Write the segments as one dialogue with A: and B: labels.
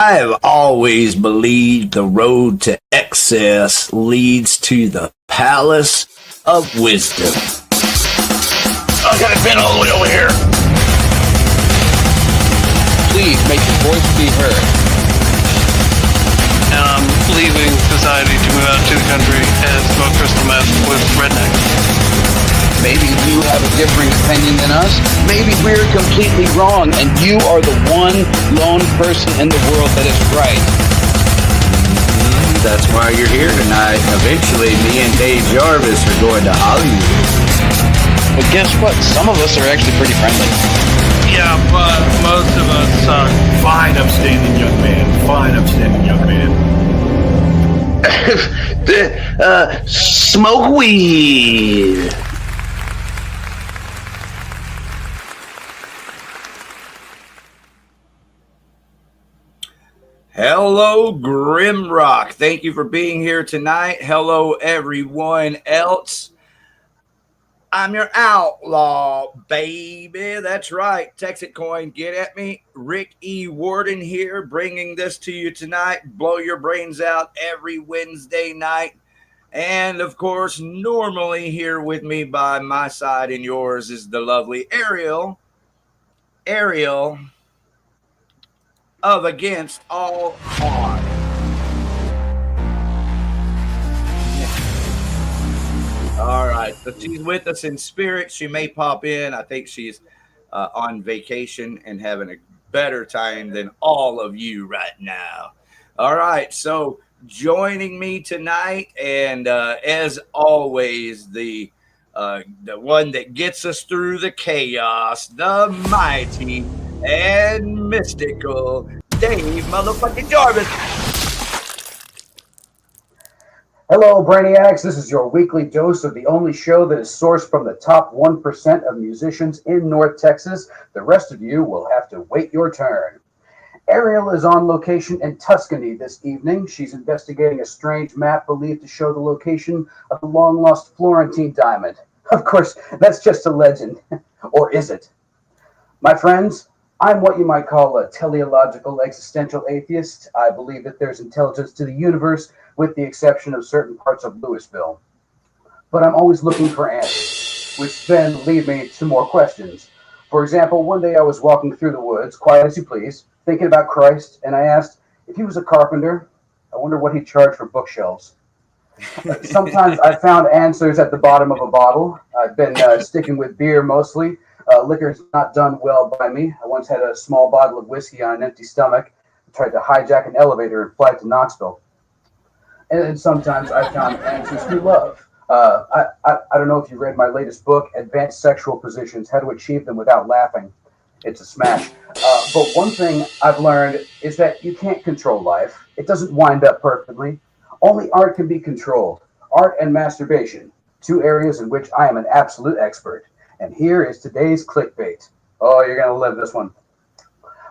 A: I have always believed the road to excess leads to the palace of wisdom.
B: I got it bent all the way over here.
C: Please make your voice be heard.
D: And I'm leaving society to move out to the country and smoke crystal meth with rednecks.
C: Maybe you have a differing opinion than us. Maybe we're completely wrong, and you are the one lone person in the world that is right.
A: That's why you're here tonight. Eventually, me and Dave Jarvis are going to Hollywood.
C: But guess what? Some of us are actually pretty friendly.
D: Yeah, but most of us suck.
B: Fine, upstanding young man. Fine, upstanding young man.
E: Smoke weed.
A: Hello, GrimRock. Thank you for being here tonight. Hello, everyone else. I'm your outlaw, baby. That's right. TEXITcoin, get at me. Rick E. Warden here, bringing this to you tonight. Blow your brains out every Wednesday night. And, of course, normally here with me by my side and yours is the lovely Ariel. Ariel of Against All Odds. All right, so she's with us in spirit. She may pop in. I think she's on vacation and having a better time than all of you right now. All right, so joining me tonight, and as always, the one that gets us through the chaos, the mighty and mystical Dave motherfucking Jarvis.
F: Hello, Brainiacs. This is your weekly dose of the only show that is sourced from the top 1% of musicians in North Texas. The rest of you will have to wait your turn. Ariel is on location in Tuscany this evening. She's investigating a strange map believed to show the location of the long-lost Florentine diamond. Of course, that's just a legend. Or is it? My friends, I'm what you might call a teleological existential atheist. I believe that there's intelligence to the universe, with the exception of certain parts of Louisville. But I'm always looking for answers, which then lead me to more questions. For example, one day I was walking through the woods, quiet as you please, thinking about Christ, and I asked, if he was a carpenter, I wonder what he'd charge for bookshelves. Sometimes I found answers at the bottom of a bottle. I've been sticking with beer mostly. Liquor's not done well by me. I once had a small bottle of whiskey on an empty stomach. I tried to hijack an elevator and fly to Knoxville. And sometimes I found answers through love. I don't know if you read my latest book, Advanced Sexual Positions, How to Achieve Them Without Laughing. It's a smash. But one thing I've learned is that you can't control life. It doesn't wind up perfectly. Only art can be controlled. Art and masturbation, two areas in which I am an absolute expert. And here is today's clickbait. Oh, you're going to love this one.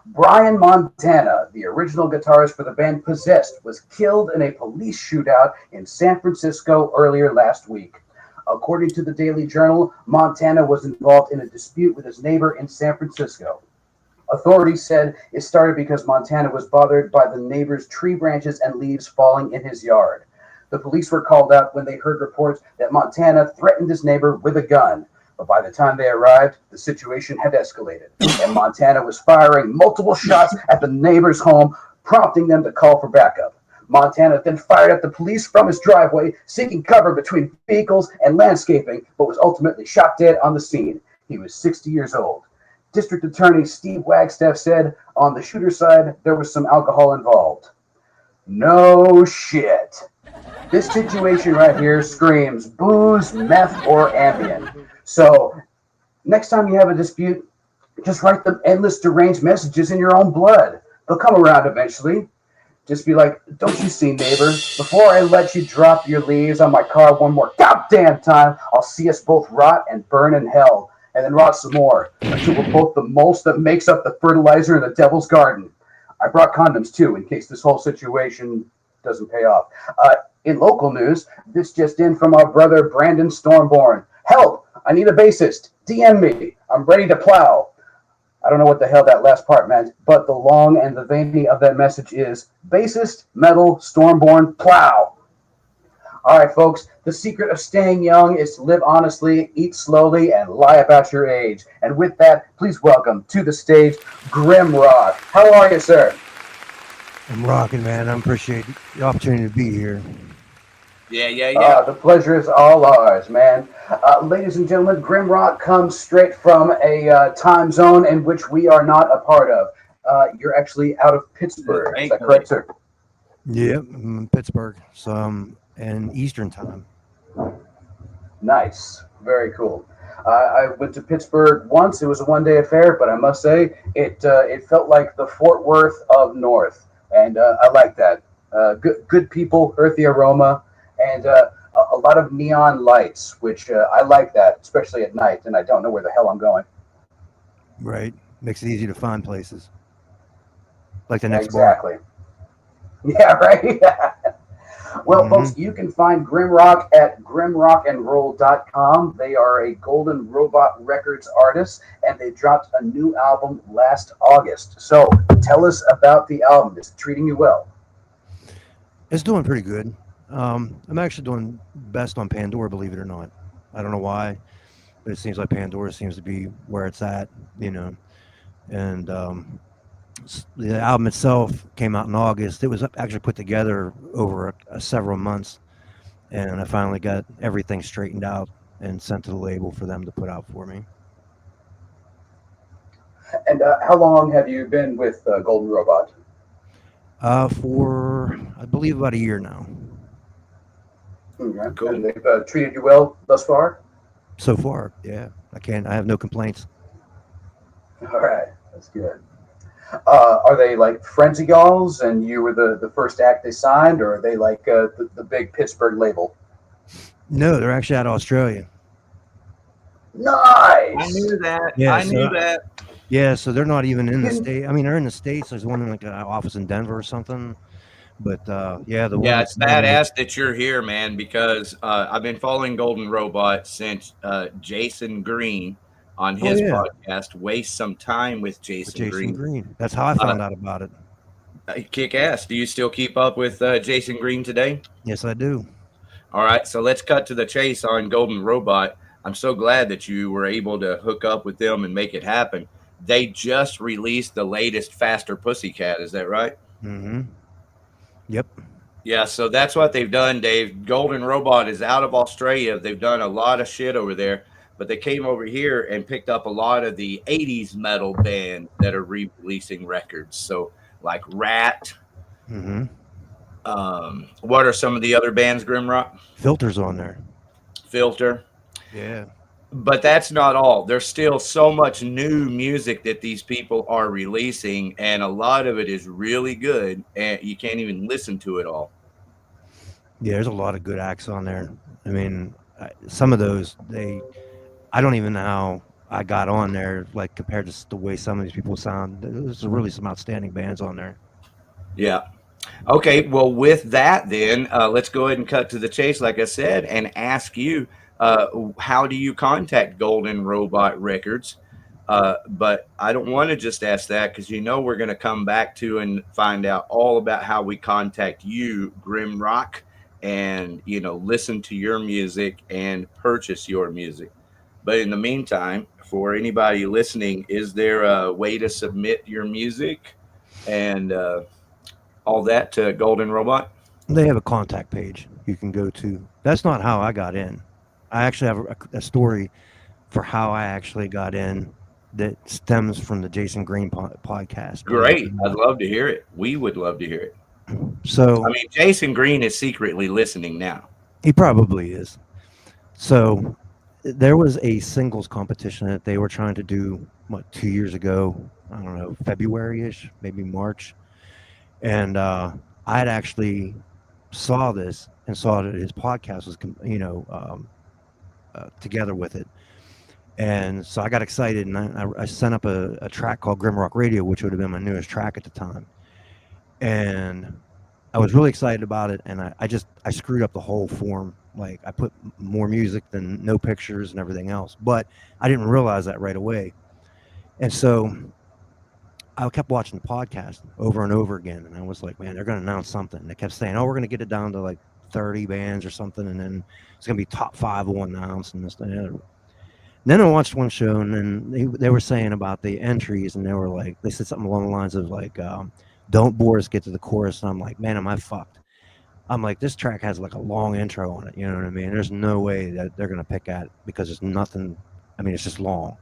F: Brian Montana, the original guitarist for the band Possessed, was killed in a police shootout in San Francisco earlier last week. According to the Daily Journal, Montana was involved in a dispute with his neighbor in San Francisco. Authorities said it started because Montana was bothered by the neighbor's tree branches and leaves falling in his yard. The police were called out when they heard reports that Montana threatened his neighbor with a gun. But by the time they arrived, the situation had escalated, and Montana was firing multiple shots at the neighbor's home, prompting them to call for backup. Montana then fired at the police from his driveway, seeking cover between vehicles and landscaping, but was ultimately shot dead on the scene. He was 60 years old. District Attorney Steve Wagstaff said on the shooter's side, there was some alcohol involved. No shit. This situation right here screams booze, meth, or Ambien. So next time you have a dispute, just write them endless deranged messages in your own blood. They'll come around eventually. Just be like, don't you see, neighbor? Before I let you drop your leaves on my car one more goddamn time, I'll see us both rot and burn in hell, and then rot some more, until we're both the mulch that makes up the fertilizer in the devil's garden. I brought condoms, too, in case this whole situation doesn't pay off. In local news, this just in from our brother Brandon Stormborn. Help! I need a bassist. DM me. I'm ready to plow. I don't know what the hell that last part meant, but the long and the veiny of that message is bassist, metal, stormborn, plow. All right, folks, the secret of staying young is to live honestly, eat slowly, and lie about your age. And with that, please welcome to the stage GrimRock. How are you, sir?
G: I'm rocking, man. I appreciate the opportunity to be here.
A: Yeah.
F: The pleasure is all ours, man. Ladies and gentlemen, GrimRock comes straight from a time zone in which we are not a part of. You're actually out of Pittsburgh. Is that correct, sir?
G: Yep, I'm in Pittsburgh, so I'm in Eastern time.
F: Nice. Very cool. I went to Pittsburgh once. It was a one-day affair, but I must say it felt like the Fort Worth of North, and I like that. Good people, earthy aroma, and a lot of neon lights, which I like that, especially at night, and I don't know where the hell I'm going.
G: Right. Makes it easy to find places. Like the next
F: Exactly. Bar. Yeah, right? Well, folks, you can find GrimRock at grimrockandroll.com. They are a Golden Robot Records artist, and they dropped a new album last August. So tell us about the album. Is it treating you well?
G: It's doing pretty good. I'm actually doing best on Pandora, believe it or not. I don't know why, but it seems like Pandora seems to be where it's at, you know. And the album itself came out in August. It was actually put together over several months, and I finally got everything straightened out and sent to the label for them to put out for me.
F: And how long have you been with Golden Robot?
G: For, I believe, about a year now.
F: Okay. Cool. And they've treated you well thus far?
G: So far, yeah. I have no complaints.
F: All right, that's good. Are they like friends of y'all's and you were the first act they signed, or are they like the big Pittsburgh label?
G: No, they're actually out of Australia.
F: Nice!
A: I knew that.
G: Yeah,
A: I knew that.
G: Yeah, so they're not even in the state. I mean, they're in the States. There's one in like an office in Denver or something. But
A: it's badass that you're here, man, because I've been following Golden Robot since Jason Green on his podcast, Waste Some Time with Jason Green.
G: That's how I found out about it.
A: Kick ass. Do you still keep up with Jason Green today?
G: Yes, I do.
A: All right, so let's cut to the chase on Golden Robot. I'm so glad that you were able to hook up with them and make it happen. They just released the latest Faster Pussycat. Is that right?
G: Mm-hmm. Yep.
A: Yeah, so that's what they've done, Dave. Golden Robot is out of Australia. They've done a lot of shit over there, but they came over here and picked up a lot of the 80s metal bands that are re-releasing records. So like Rat.
G: Mm-hmm.
A: What are some of the other bands, GrimRock?
G: Filter's on there.
A: Filter.
G: Yeah.
A: But that's not all. There's still so much new music that these people are releasing, and a lot of it is really good, and you can't even listen to it all.
G: Yeah, there's a lot of good acts on there. I mean, some of those, I don't even know how I got on there, like compared to the way some of these people sound. There's really some outstanding bands on there.
A: Yeah. Okay, well, with that then, let's go ahead and cut to the chase, like I said, and ask you, how do you contact Golden Robot Records? But I don't want to just ask that, because we're going to come back to and find out all about how we contact you, GrimRock, and listen to your music and purchase your music. But in the meantime, for anybody listening, is there a way to submit your music and all that to Golden Robot?
G: They have a contact page you can go to. That's not how I got in. I actually have a story for how I actually got in that stems from the Jason Green podcast.
A: Great. I'd love to hear it. We would love to hear it.
G: So,
A: I mean, Jason Green is secretly listening now.
G: He probably is. So there was a singles competition that they were trying to do, 2 years ago? I don't know, February-ish, maybe March. And I had actually saw this and saw that his podcast was, together with it. And so I got excited, and I sent up a track called GrimRock Radio, which would have been my newest track at the time. And I was really excited about it, and I screwed up the whole form. Like, I put more music than no pictures and everything else, but I didn't realize that right away. And so I kept watching the podcast over and over again, and I was like, man, they're going to announce something. They kept saying, oh, we're going to get it down to like 30 bands or something, and then it's going to be top 5 will announce and this and the other. Then I watched one show, and then they were saying about the entries, and they said something along the lines of like, don't bore us, get to the chorus. And I'm like, man, am I fucked? I'm like, this track has like a long intro on it. You know what I mean? There's no way that they're going to pick at it because it's nothing. I mean, it's just long.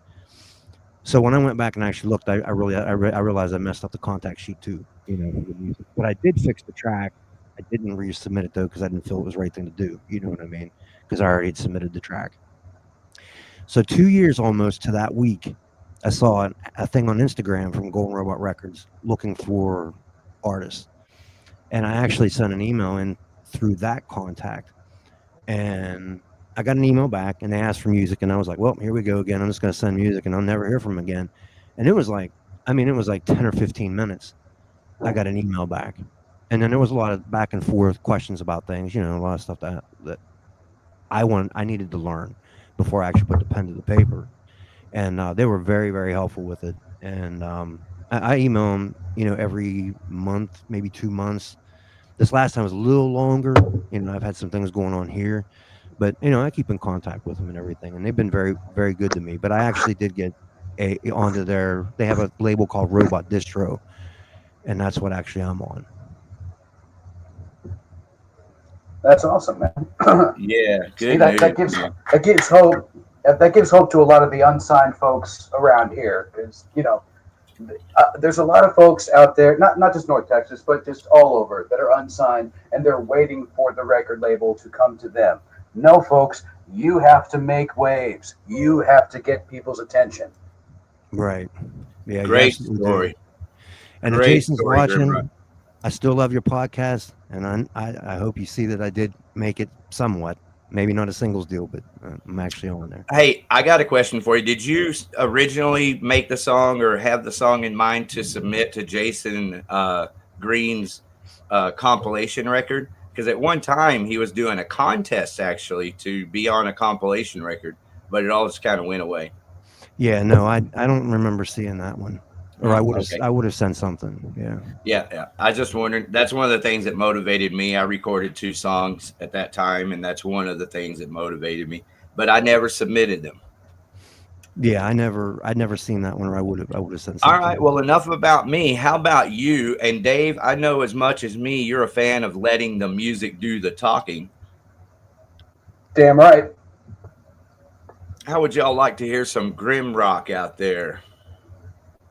G: So when I went back and actually looked, I realized I messed up the contact sheet too. You know, but I did fix the track. I didn't resubmit it though because I didn't feel it was the right thing to do. You know what I mean? Because I already had submitted the track. So 2 years almost to that week, I saw a thing on Instagram from Golden Robot Records looking for artists, and I actually sent an email in through that contact, and I got an email back, and they asked for music, and I was like, well, here we go again. I'm just going to send music, and I'll never hear from them again. And it was like 10 or 15 minutes. I got an email back. And then there was a lot of back and forth questions about things, you know, a lot of stuff that I needed to learn before I actually put the pen to the paper. And they were very, very helpful with it. And I email them, you know, every month, maybe 2 months. This last time was a little longer. You know, I've had some things going on here. But, you know, I keep in contact with them and everything, and they've been very, very good to me. But I actually did get onto they have a label called Robot Distro, and that's what actually I'm on.
F: That's awesome, man.
A: Yeah, good.
F: See, that gives hope. That gives hope to a lot of the unsigned folks around here, because you know, there's a lot of folks out there, not just North Texas, but just all over, that are unsigned, and they're waiting for the record label to come to them. No, folks, you have to make waves. You have to get people's attention.
G: Right. Yeah.
A: Great story.
G: And if Jason's watching, I still love your podcast, and I hope you see that I did make it somewhat. Maybe not a singles deal, but I'm actually on there.
A: Hey, I got a question for you. Did you originally make the song or have the song in mind to submit to Jason Green's compilation record? Because at one time he was doing a contest actually to be on a compilation record, but it all just kind of went away.
G: Yeah, no, I don't remember seeing that one, or I would have sent something. Yeah.
A: I just wondered. That's one of the things that motivated me. I recorded 2 songs at that time, and that's one of the things that motivated me. But I never submitted them.
G: Yeah, I'd never seen that one, or I would have sent something.
A: All right, well, enough about me. How about you? And Dave, I know as much as me, you're a fan of letting the music do the talking.
F: Damn right.
A: How would y'all like to hear some GrimRock out there?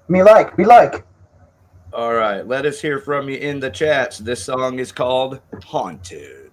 F: Me like.
A: All right, let us hear from you in the chats. This song is called Haunted.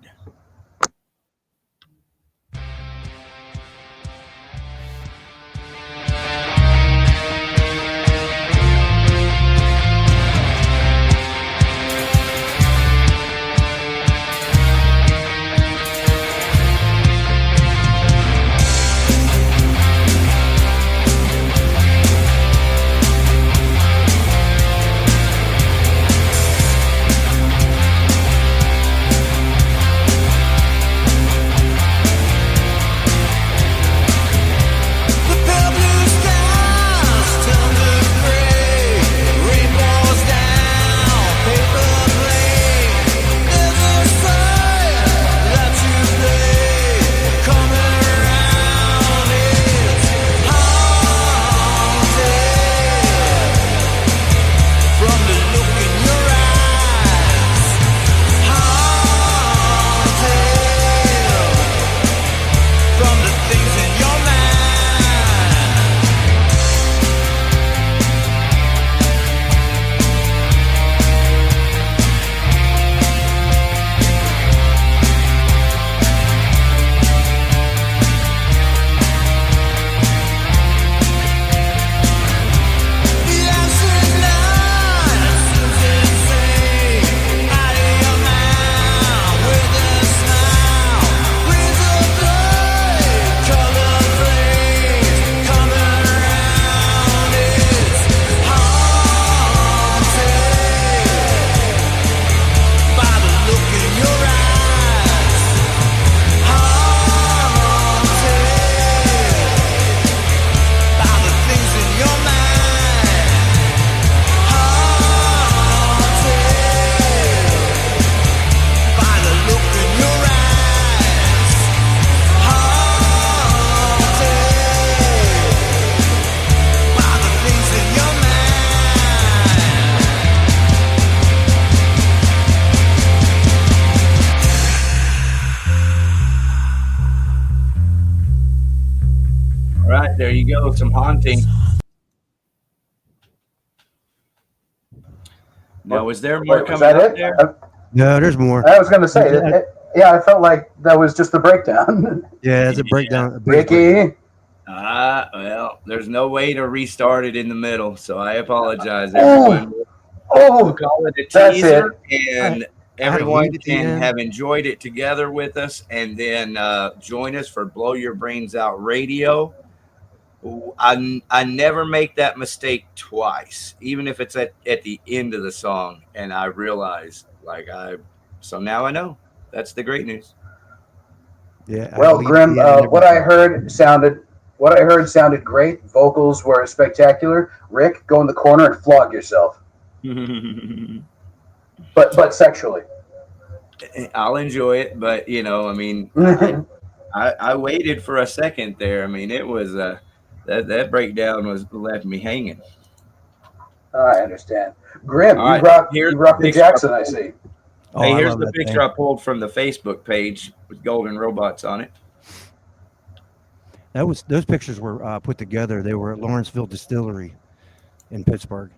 A: there you go. Some haunting. Now, was there more
F: Wait, was
A: coming
F: that
A: up
F: it?
A: there?
G: No, there's more.
F: I was going to say, yeah, I felt like that was just the breakdown.
G: Yeah, it's a breakdown. A big breakdown.
F: Ricky,
A: Well, there's no way to restart it in the middle, so I apologize, everyone. We'll call it a
F: that's
A: teaser,
F: it.
A: and
G: I had to
A: everyone
G: leave at the
A: can
G: end.
A: have enjoyed it together with us, and then join us for Blow Your Brains Out Radio. I never make that mistake twice, even if it's at the end of the song, and I realize, so now I know. That's the great news.
G: Yeah.
F: Well, Grim, what I heard sounded great. Vocals were spectacular. Rick, go in the corner and flog yourself, but sexually.
A: I'll enjoy it, but I mean, I waited for a second there. I mean, it was that breakdown left me hanging.
F: I understand. Grim,
A: All right,
F: you rock the Jackson, I see.
A: Hey, here's the picture I pulled from the Facebook page with golden robots on it.
G: Those pictures were put together. They were at Lawrenceville Distillery in Pittsburgh.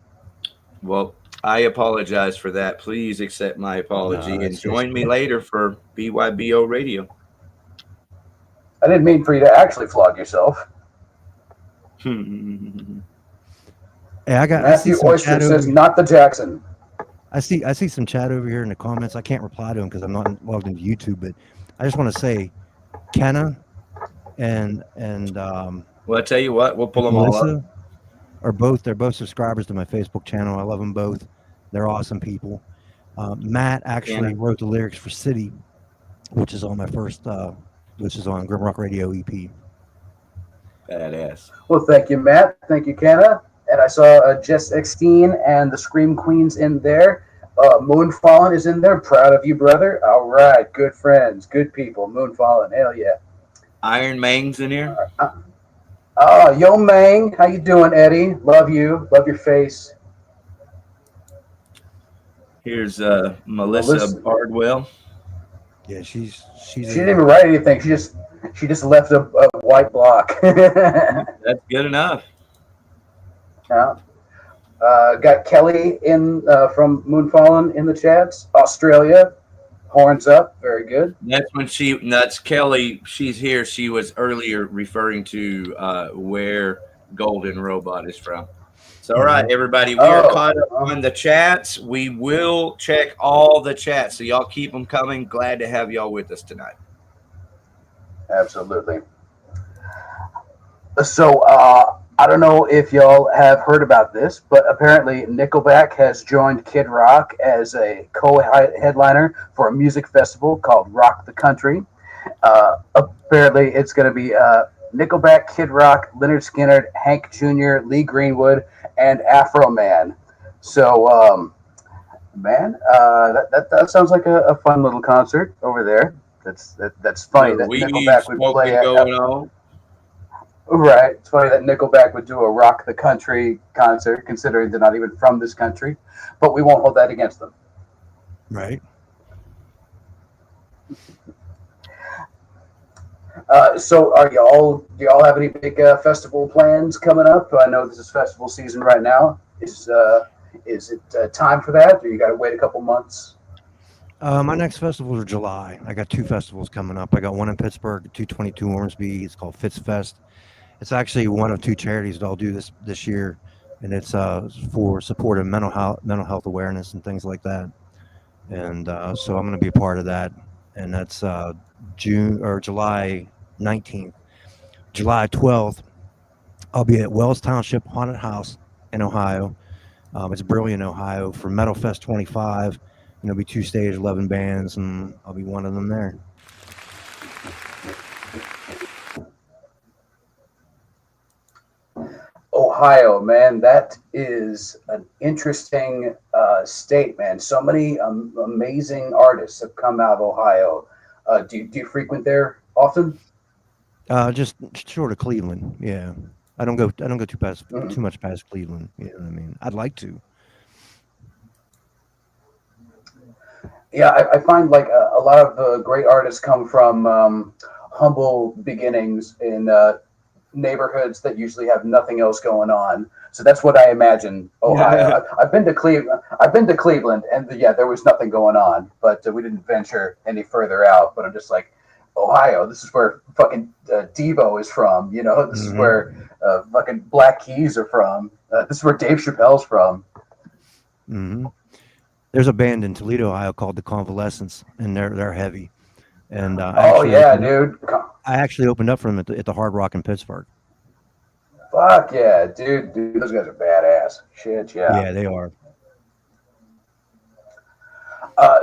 A: Well, I apologize for that. Please accept my apology and join me later for BYBO Radio.
F: I didn't mean for you to actually flog yourself.
G: Hey,
F: Matthew Oyster says not the Jackson.
G: I see some chat over here in the comments. I can't reply to them because I'm not logged into YouTube, but I just want to say, Kenna and
A: well, I tell you what, we'll pull them all up.
G: They're both subscribers to my Facebook channel. I love them both. They're awesome people. Matt actually wrote the lyrics for City, which is on my first, which is on GrimRock Radio EP.
A: Badass.
F: Well, thank you, Matt. Thank you, Kenna. And I saw Jess Exteen and the Scream Queens in there. Moonfallen is in there. Proud of you, brother. All right. Good friends. Good people. Moonfallen. Hell yeah.
A: Iron Mang's in here.
F: Yo, Mang. How you doing, Eddie? Love you. Love your face.
A: Here's Melissa Bardwell.
G: Yeah, she
F: didn't even write anything. She just left a white block.
A: That's good enough.
F: Yeah. Got Kelly in from Moonfallen in the chats. Australia, horns up, very good.
A: That's Kelly. She's here. She was earlier referring to where Golden Robot is from. So, all right, everybody, we are caught up on the chats. We will check all the chats, so y'all keep them coming. Glad to have y'all with us tonight.
F: Absolutely. So, I don't know if y'all have heard about this, but apparently Nickelback has joined Kid Rock as a co-headliner for a music festival called Rock the Country. Apparently it's going to be Nickelback, Kid Rock, Lynyrd Skynyrd, Hank Jr., Lee Greenwood, and Afro Man. So, that sounds like a fun little concert over there. That's funny that Nickelback would play
A: going on.
F: Right. It's funny that Nickelback would do a Rock the Country concert, considering they're not even from this country. But we won't hold that against them.
G: Right.
F: So do y'all have any big festival plans coming up? I know this is festival season right now. Is it time for that, or you got to wait a couple months?
G: My next festivals are July. I got 2 festivals coming up. I got one in Pittsburgh, 222 Ormsby. It's called Fitz Fest. It's actually one of 2 charities that I'll do this year, and it's for supporting mental health awareness and things like that. And so I'm going to be a part of that, and that's July 19th. July 12th, I'll be at Wells Township Haunted House in Ohio. It's Brilliant, Ohio, for Metal Fest 25. And there'll be 2 stages, 11 bands, and I'll be one of them there.
F: Ohio, man, that is an interesting state, man. So many amazing artists have come out of Ohio. Do you frequent there often?
G: Just short of Cleveland, yeah. I don't go too much past Cleveland. You know what I mean? I'd like to.
F: Yeah, I find like a lot of the great artists come from humble beginnings in neighborhoods that usually have nothing else going on. So that's what I imagine Ohio. I've been to Cleveland. I've been to Cleveland, and yeah, there was nothing going on, but we didn't venture any further out. But I'm just like, Ohio. This is where fucking Devo is from. You know, this is where fucking Black Keys are from. This is where Dave Chappelle's from.
G: Mm-hmm. There's a band in Toledo, Ohio called the Convalescents, and they're heavy. And
F: dude.
G: I actually opened up for them at the Hard Rock in Pittsburgh.
F: Fuck yeah, dude, those guys are badass. Shit, yeah.
G: Yeah, they are.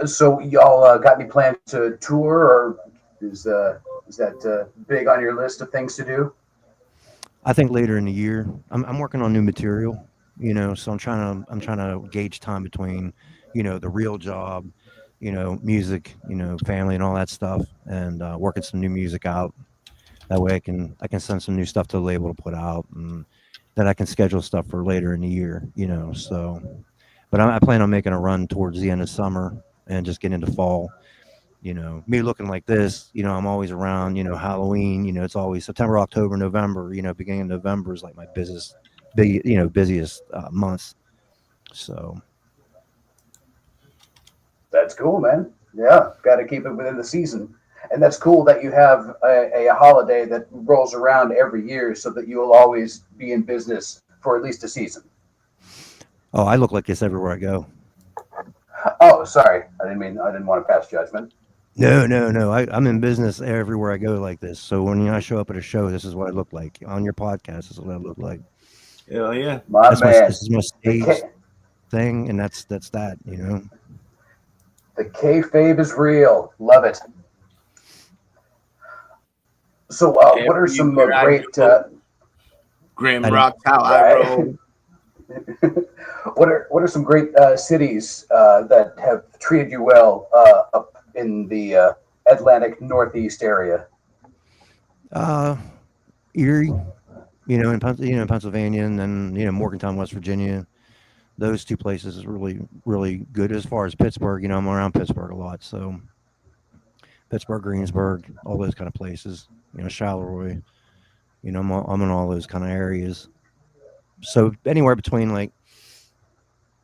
F: So y'all got any plans to tour, or is that big on your list of things to do?
G: I think later in the year. I'm working on new material, you know, so I'm trying to gauge time between, you know, the real job, you know, music, you know, family and all that stuff, and working some new music out. That way I can send some new stuff to the label to put out, and then I can schedule stuff for later in the year, you know. So, but I plan on making a run towards the end of summer and just get into fall. You know, me looking like this, you know, I'm always around, you know, Halloween, you know, it's always September, October, November, you know, beginning of November is like my busiest months. So.
F: That's cool, man. Yeah, got to keep it within the season. And that's cool that you have a holiday that rolls around every year so that you will always be in business for at least a season.
G: Oh, I look like this everywhere I go.
F: Oh, sorry. I didn't want to pass judgment.
G: No. I'm in business everywhere I go like this. So when I show up at a show, this is what I look like. On your podcast, this is what I look like.
B: Hell yeah.
G: This is my stage thing, and that's that, you know.
F: The kayfabe is real. Love it. So what are some great...
A: GrimRock, how I roll.
F: What are some great cities that have treated you well up in the Atlantic Northeast area?
G: Erie, you know, in Pennsylvania, and then, you know, Morgantown, West Virginia. Those two places is really, really good. As far as Pittsburgh, you know, I'm around Pittsburgh a lot, so Pittsburgh, Greensburg, all those kind of places. You know, Charleroi. You know, I'm in all those kind of areas. So anywhere between like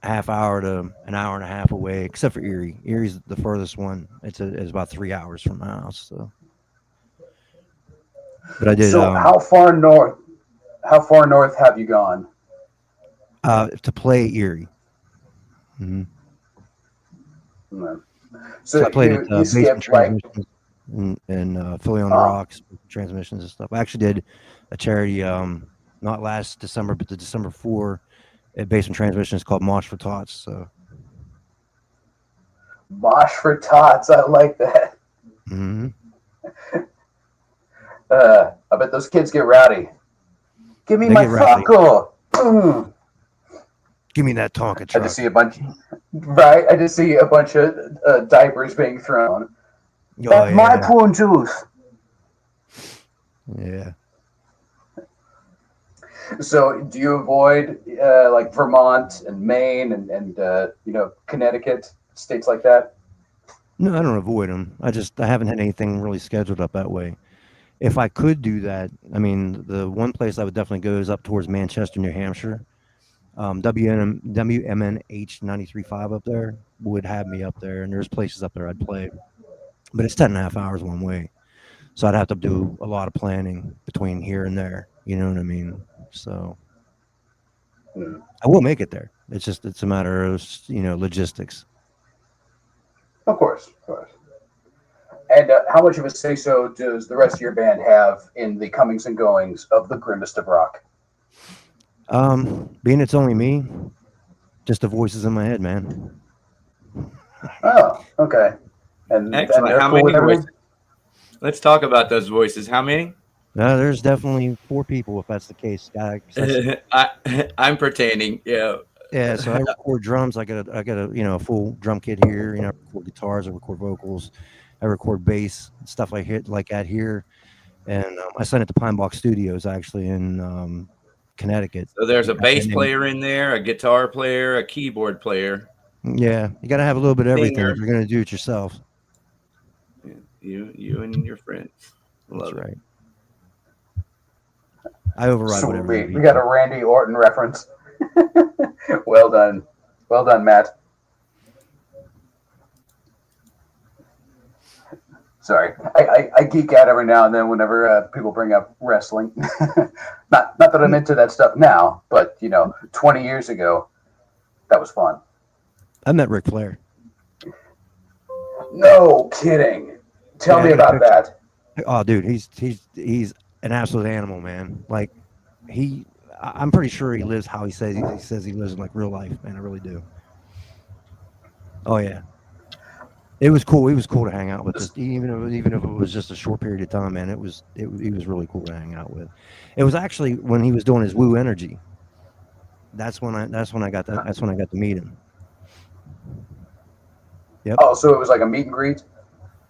G: a half hour to an hour and a half away, except for Erie. Erie's the furthest one. It's about 3 hours from my house. So, but I did.
F: So how far north have you gone?
G: To play Erie. Mm-hmm.
F: So
G: I played at Basement Transmissions and Philly on the Rocks, transmissions and stuff. I actually did a charity, not last December, but the December 4 at Basement Transmissions called Mosh for Tots. So.
F: Mosh for Tots, I like that.
G: Mm-hmm.
F: I bet those kids get rowdy. Give me my taco.
G: Give me that Tonka truck.
F: I just see a bunch of diapers being thrown. That's my prune juice.
G: Yeah.
F: So, do you avoid like Vermont and Maine and you know, Connecticut, states like that?
G: No, I don't avoid them. I haven't had anything really scheduled up that way. If I could do that, I mean, the one place I would definitely go is up towards Manchester, New Hampshire. WMNH 93.5 up there would have me up there, and there's places up there I'd play, but it's 10.5 hours one way, so I'd have to do a lot of planning between here and there. You know what I mean? So I will make it there. It's a matter of, you know, logistics.
F: Of course. And how much of a say-so does the rest of your band have in the comings and goings of the Grimmest of Rock?
G: Being it's only me, just the voices in my head, man.
F: Oh, okay. And
A: excellent. How many voices? Let's talk about those voices. How many?
G: There's definitely 4 people, if that's the case.
A: I'm pretending. Yeah.
G: Yeah. So I record drums. I got a you know, a full drum kit here. You know, I record guitars. I record vocals. I record bass, stuff like that here, and I sent it to Pine Box Studios actually in Connecticut.
A: So there's a bass player in there, a guitar player, a keyboard player.
G: Yeah, you got to have a little bit of everything if you're going to do it yourself.
A: You and your friends.
G: That's right. I override whatever.
F: Sweet. We got a Randy Orton reference. Well done. Well done, Matt. Sorry. I geek out every now and then whenever people bring up wrestling. not that I'm into that stuff now, but, 20 years ago, that was fun.
G: I met Ric Flair.
F: No kidding. Tell me about that.
G: Oh, dude, he's an absolute animal, man. Like I'm pretty sure he lives how he says he lives in like real life, man. I really do. Oh yeah, it was cool. He was cool to hang out with. Even if it was just a short period of time, man. He was really cool to hang out with. It was actually when he was doing his Woo Energy. That's when I got to meet him. Yep.
F: Oh, so it was like a meet and greet?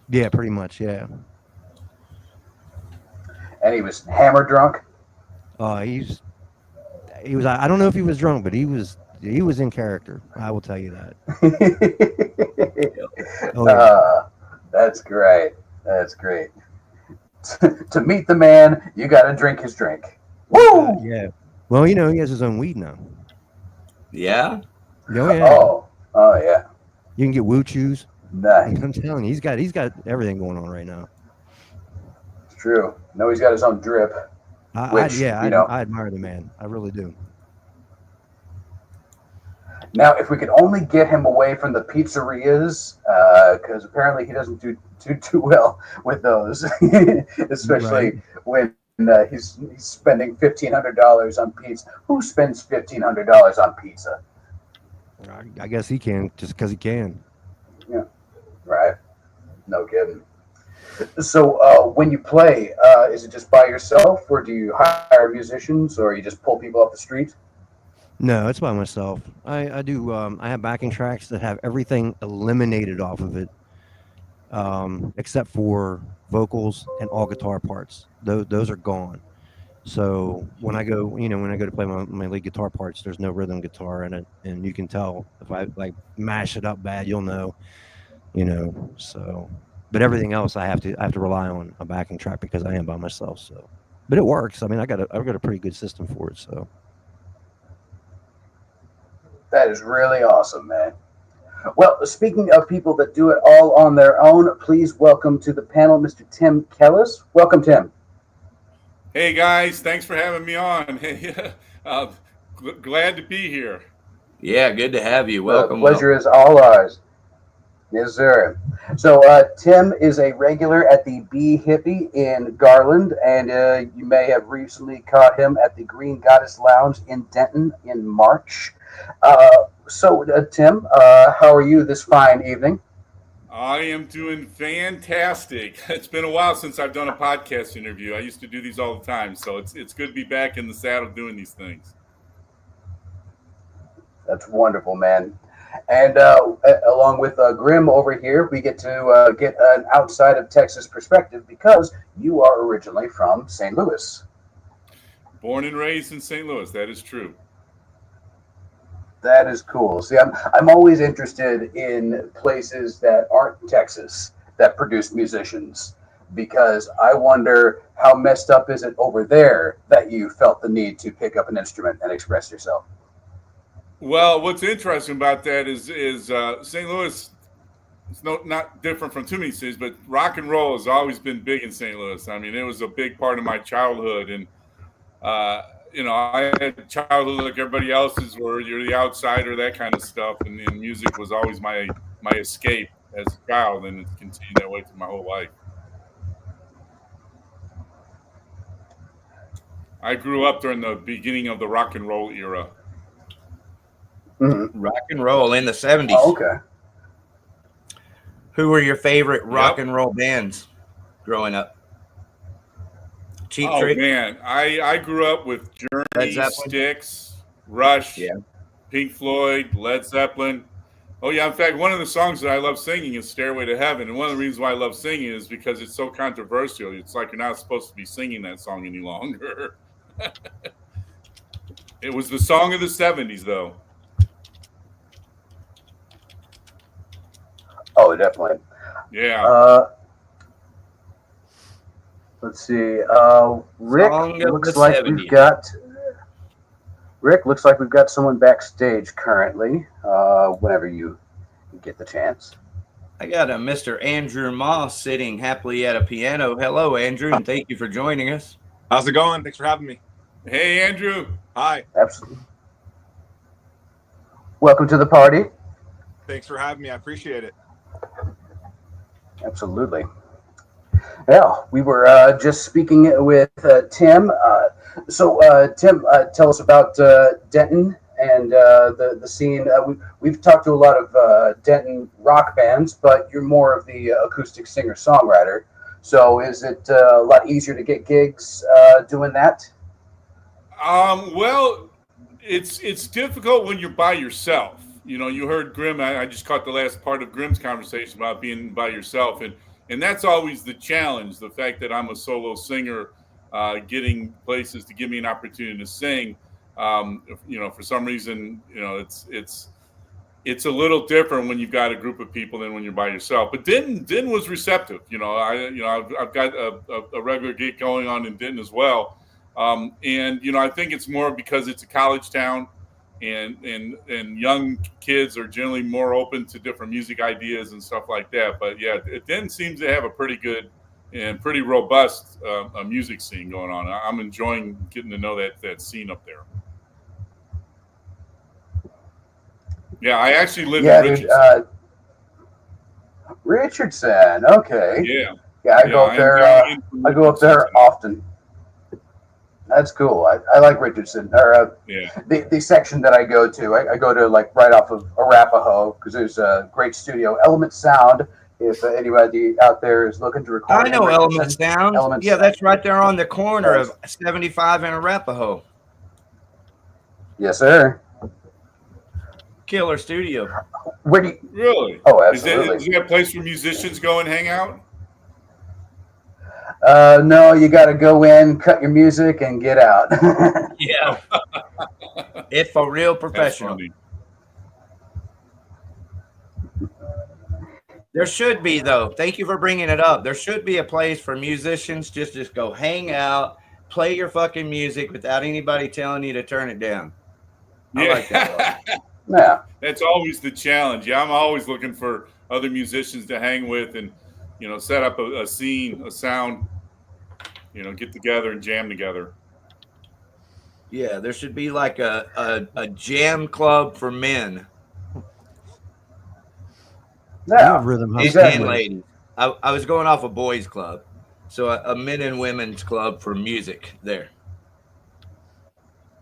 G: Yeah, pretty much. Yeah.
F: And he was hammer drunk?
G: He was. I don't know if he was drunk, but he was in character. I will tell you that. Oh, yeah.
F: That's great. That's great. To meet the man, you got to drink his drink. Woo!
G: Yeah. Well, he has his own weed now.
A: Yeah.
G: Oh yeah.
F: Oh yeah.
G: You can get Woo Chews.
F: Nice.
G: I'm telling you, he's got everything going on right now.
F: It's true. No, he's got his own drip.
G: I admire the man. I really do.
F: Now, if we could only get him away from the pizzerias, because apparently he doesn't do too well with those, especially when he's spending $1,500 on pizza. Who spends $1,500 on pizza?
G: I guess he can, just because he can.
F: Yeah, right. No kidding. So when you play, is it just by yourself, or do you hire musicians, or you just pull people off the street?
G: No, it's by myself. I do. I have backing tracks that have everything eliminated off of it, except for vocals and all guitar parts. Those are gone. So when I go to play my lead guitar parts, there's no rhythm guitar in it, and you can tell if I like mash it up bad, you'll know. So, but everything else I have to rely on a backing track because I am by myself. So, but it works. I mean, I've got a pretty good system for it. So.
F: That is really awesome, man. Well, speaking of people that do it all on their own, please welcome to the panel Mr. Tim Kellis. Welcome, Tim.
H: Hey, guys. Thanks for having me on. Hey, glad to be here.
A: Yeah, good to have you. Welcome.
F: The pleasure is all ours. Yes, sir. So Tim is a regular at the Bee Hippie in Garland, and you may have recently caught him at the Green Goddess Lounge in Denton in March. So Tim, how are you this fine evening?
H: I am doing fantastic. It's been a while since I've done a podcast interview. I used to do these all the time, so it's good to be back in the saddle doing these things.
F: That's wonderful, man. And along with Grim over here, we get to get an outside of Texas perspective because you are originally from St. Louis.
H: Born and raised in St. Louis. That is true.
F: That is cool. See, I'm always interested in places that aren't Texas that produce musicians because I wonder how messed up is it over there that you felt the need to pick up an instrument and express yourself.
H: Well, what's interesting about that is St. Louis is not different from too many cities, but rock and roll has always been big in St. Louis. I mean, it was a big part of my childhood, and I had childhood like everybody else's, where you're the outsider, that kind of stuff, and music was always my escape as a child, and it's continued that way through my whole life. I grew up during the beginning of the rock and roll era.
A: Mm-hmm. Rock and roll in the 70s.
F: Oh, okay.
A: Who were your favorite rock and roll bands growing up? Cheap Trick?
H: Oh, man. I grew up with Journey, Styx, Rush, Pink Floyd, Led Zeppelin. Oh, yeah. In fact, one of the songs that I love singing is Stairway to Heaven. And one of the reasons why I love singing is because it's so controversial. It's like you're not supposed to be singing that song any longer. It was the song of the 70s, though.
F: Oh, definitely.
H: Yeah.
F: Let's see. Rick
A: Song of
F: looks
A: the
F: like
A: 70s.
F: we've got someone backstage currently. Whenever you get the chance.
A: I got a Mr. Andrew Moss sitting happily at a piano. Hello, Andrew, and thank you for joining us.
I: How's it going? Thanks for having me.
H: Hey, Andrew.
I: Hi.
F: Absolutely. Welcome to the party.
I: Thanks for having me. I appreciate it.
F: Absolutely. Yeah, we were just speaking with Tim. Tim, tell us about Denton and the scene. We've talked to a lot of Denton rock bands, but you're more of the acoustic singer-songwriter. So is it a lot easier to get gigs doing that?
H: Well, it's difficult when you're by yourself. You know, you heard Grim. I just caught the last part of Grim's conversation about being by yourself, and that's always the challenge. The fact that I'm a solo singer, getting places to give me an opportunity to sing. You know, for some reason, you know, it's a little different when you've got a group of people than when you're by yourself. But Denton was receptive. You know, I've got a regular gig going on in Denton as well. And you know, I think it's more because it's a college town, and young kids are generally more open to different music ideas and stuff like that. But yeah, Denton seems to have a pretty good and pretty robust music scene going on. I'm enjoying getting to know that scene up there. Yeah, I actually live in Richardson.
F: Richardson, okay.
H: Yeah,
F: I go up there. I go up there often. That's cool. I like Richardson. Or the section that I go to, I go to like right off of Arapahoe because there's a great studio, Element Sound. If anybody out there is looking to record,
A: I know Element Sound. Yeah, that's right there on the corner of 75 and Arapahoe.
F: Yes, sir.
A: Killer studio.
F: Where do you
H: really?
F: Oh, absolutely.
H: Is that a place where musicians go and hang out?
F: No, you got to go in, cut your music, and get out.
A: Yeah. It's for real professional. There should be, though. Thank you for bringing it up. There should be a place for musicians just go hang out, play your fucking music without anybody telling you to turn it down. I like that.
F: Yeah.
H: That's always the challenge. Yeah, I'm always looking for other musicians to hang with and, you know, set up a scene, a sound, you know, get together and jam together.
A: Yeah, there should be like a jam club for men.
F: Yeah,
G: rhythm house
A: and ladies. I was going off a boys club. So a men and women's club for music there.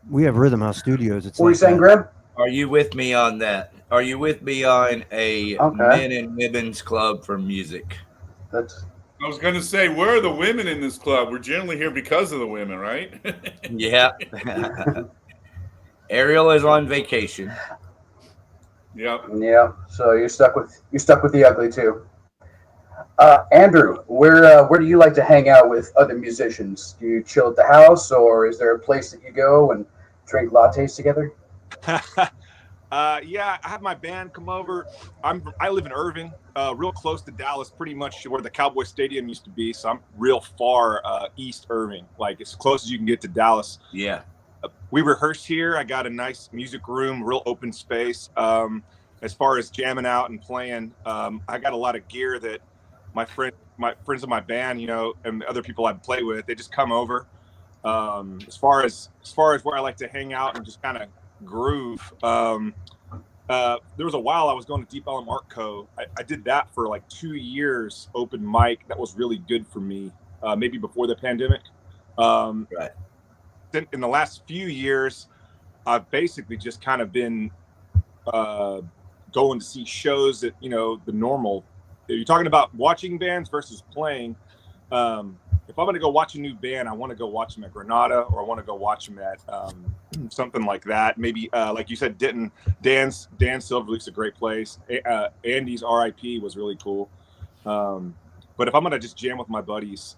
G: We have Rhythm House Studios.
F: What were you saying, Grim?
A: Are you with me on that? Are you with me on a men and women's club for music?
H: I was going to say, where are the women in this club? We're generally here because of the women, right?
A: Yeah. Ariel is on vacation.
H: Yep.
F: Yeah. So you're stuck with the ugly too. Andrew, where do you like to hang out with other musicians? Do you chill at the house, or is there a place that you go and drink lattes together?
I: Yeah, I have my band come over. I live in Irving, real close to Dallas, pretty much where the Cowboy Stadium used to be. So I'm real far east Irving, like as close as you can get to Dallas.
A: Yeah.
I: We rehearse here. I got a nice music room, real open space. As far as jamming out and playing, I got a lot of gear that my friends in my band, you know, and other people I play with, they just come over. As far as where I like to hang out and just kind of groove. There was a while I was going to Deep Ellum Art Co. I did that for like 2 years, open mic. That was really good for me, maybe before the pandemic.
A: Right.
I: In the last few years, I've basically just kind of been going to see shows that, you know, the normal. You're talking about watching bands versus playing. If I'm going to go watch a new band, I want to go watch them at Granada, or I want to go watch them at something like that. Maybe, like you said, Denton. Dan Silverleaf's a great place. Andy's RIP was really cool. But if I'm going to just jam with my buddies,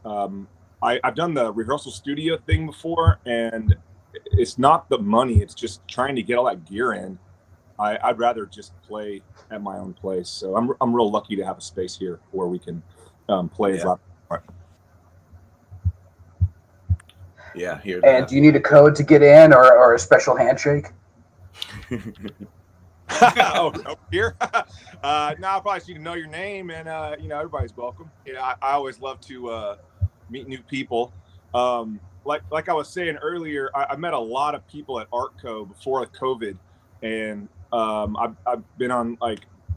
I: I've done the rehearsal studio thing before, and it's not the money. It's just trying to get all that gear in. I'd rather just play at my own place. So I'm real lucky to have a space here where we can play as loud.
A: Yeah, hear
F: And
A: that.
F: do you need a code to get in or a special handshake?
I: Oh, over here? No, I probably just need to know your name, and everybody's welcome. Yeah, I always love to meet new people. Like I was saying earlier, I met a lot of people at ArtCo before COVID, and I've been on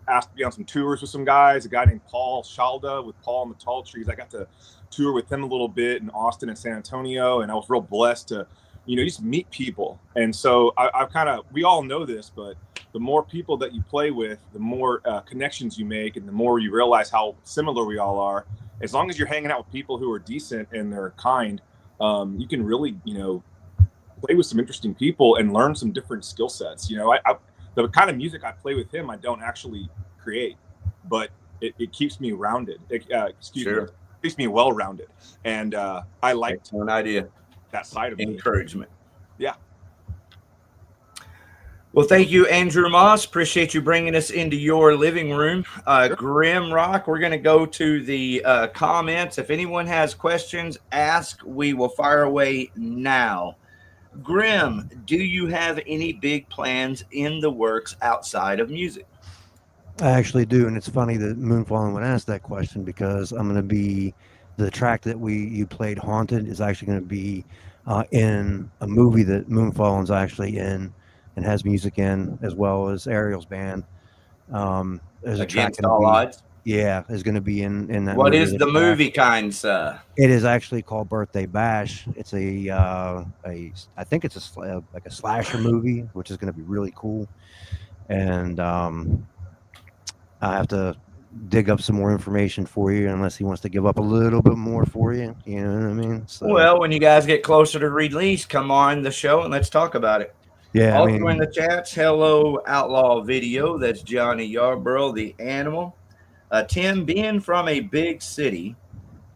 I: asked to be on some tours with some guys. A guy named Paul Shalda with Paul and the Tall Trees. I got to tour with him a little bit in Austin and San Antonio, and I was real blessed to just meet people. And so I've kind of, we all know this, but the more people that you play with, the more connections you make, and the more you realize how similar we all are. As long as you're hanging out with people who are decent and they're kind, you can really, play with some interesting people and learn some different skill sets. The kind of music I play with him, I don't actually create, but it keeps me rounded. It keeps me well-rounded. And I like
A: an idea.
I: That side of
A: encouragement.
I: Yeah.
A: Well, thank you, Andrew Moss. Appreciate you bringing us into your living room. GrimRock, we're going to go to the comments. If anyone has questions, ask. We will fire away now. Grim, do you have any big plans in the works outside of music?
G: I actually do, and it's funny that Moonfallen would ask that question because I'm going to be the track that you played, Haunted, is actually going to be in a movie that Moonfallen's actually in and has music in, as well as Ariel's band. There's a track
A: Against All Odds.
G: Yeah, is going to be in that.
A: What
G: movie,
A: is the movie kind, sir?
G: It is actually called Birthday Bash. It's I think it's like a slasher movie, which is going to be really cool. And I have to dig up some more information for you, unless he wants to give up a little bit more for you. You know what I mean? So,
A: well, when you guys get closer to release, come on the show and let's talk about it.
G: Yeah.
A: Also in the chats, hello, Outlaw Video. That's Johnny Yarborough, the animal. Tim, being from a big city,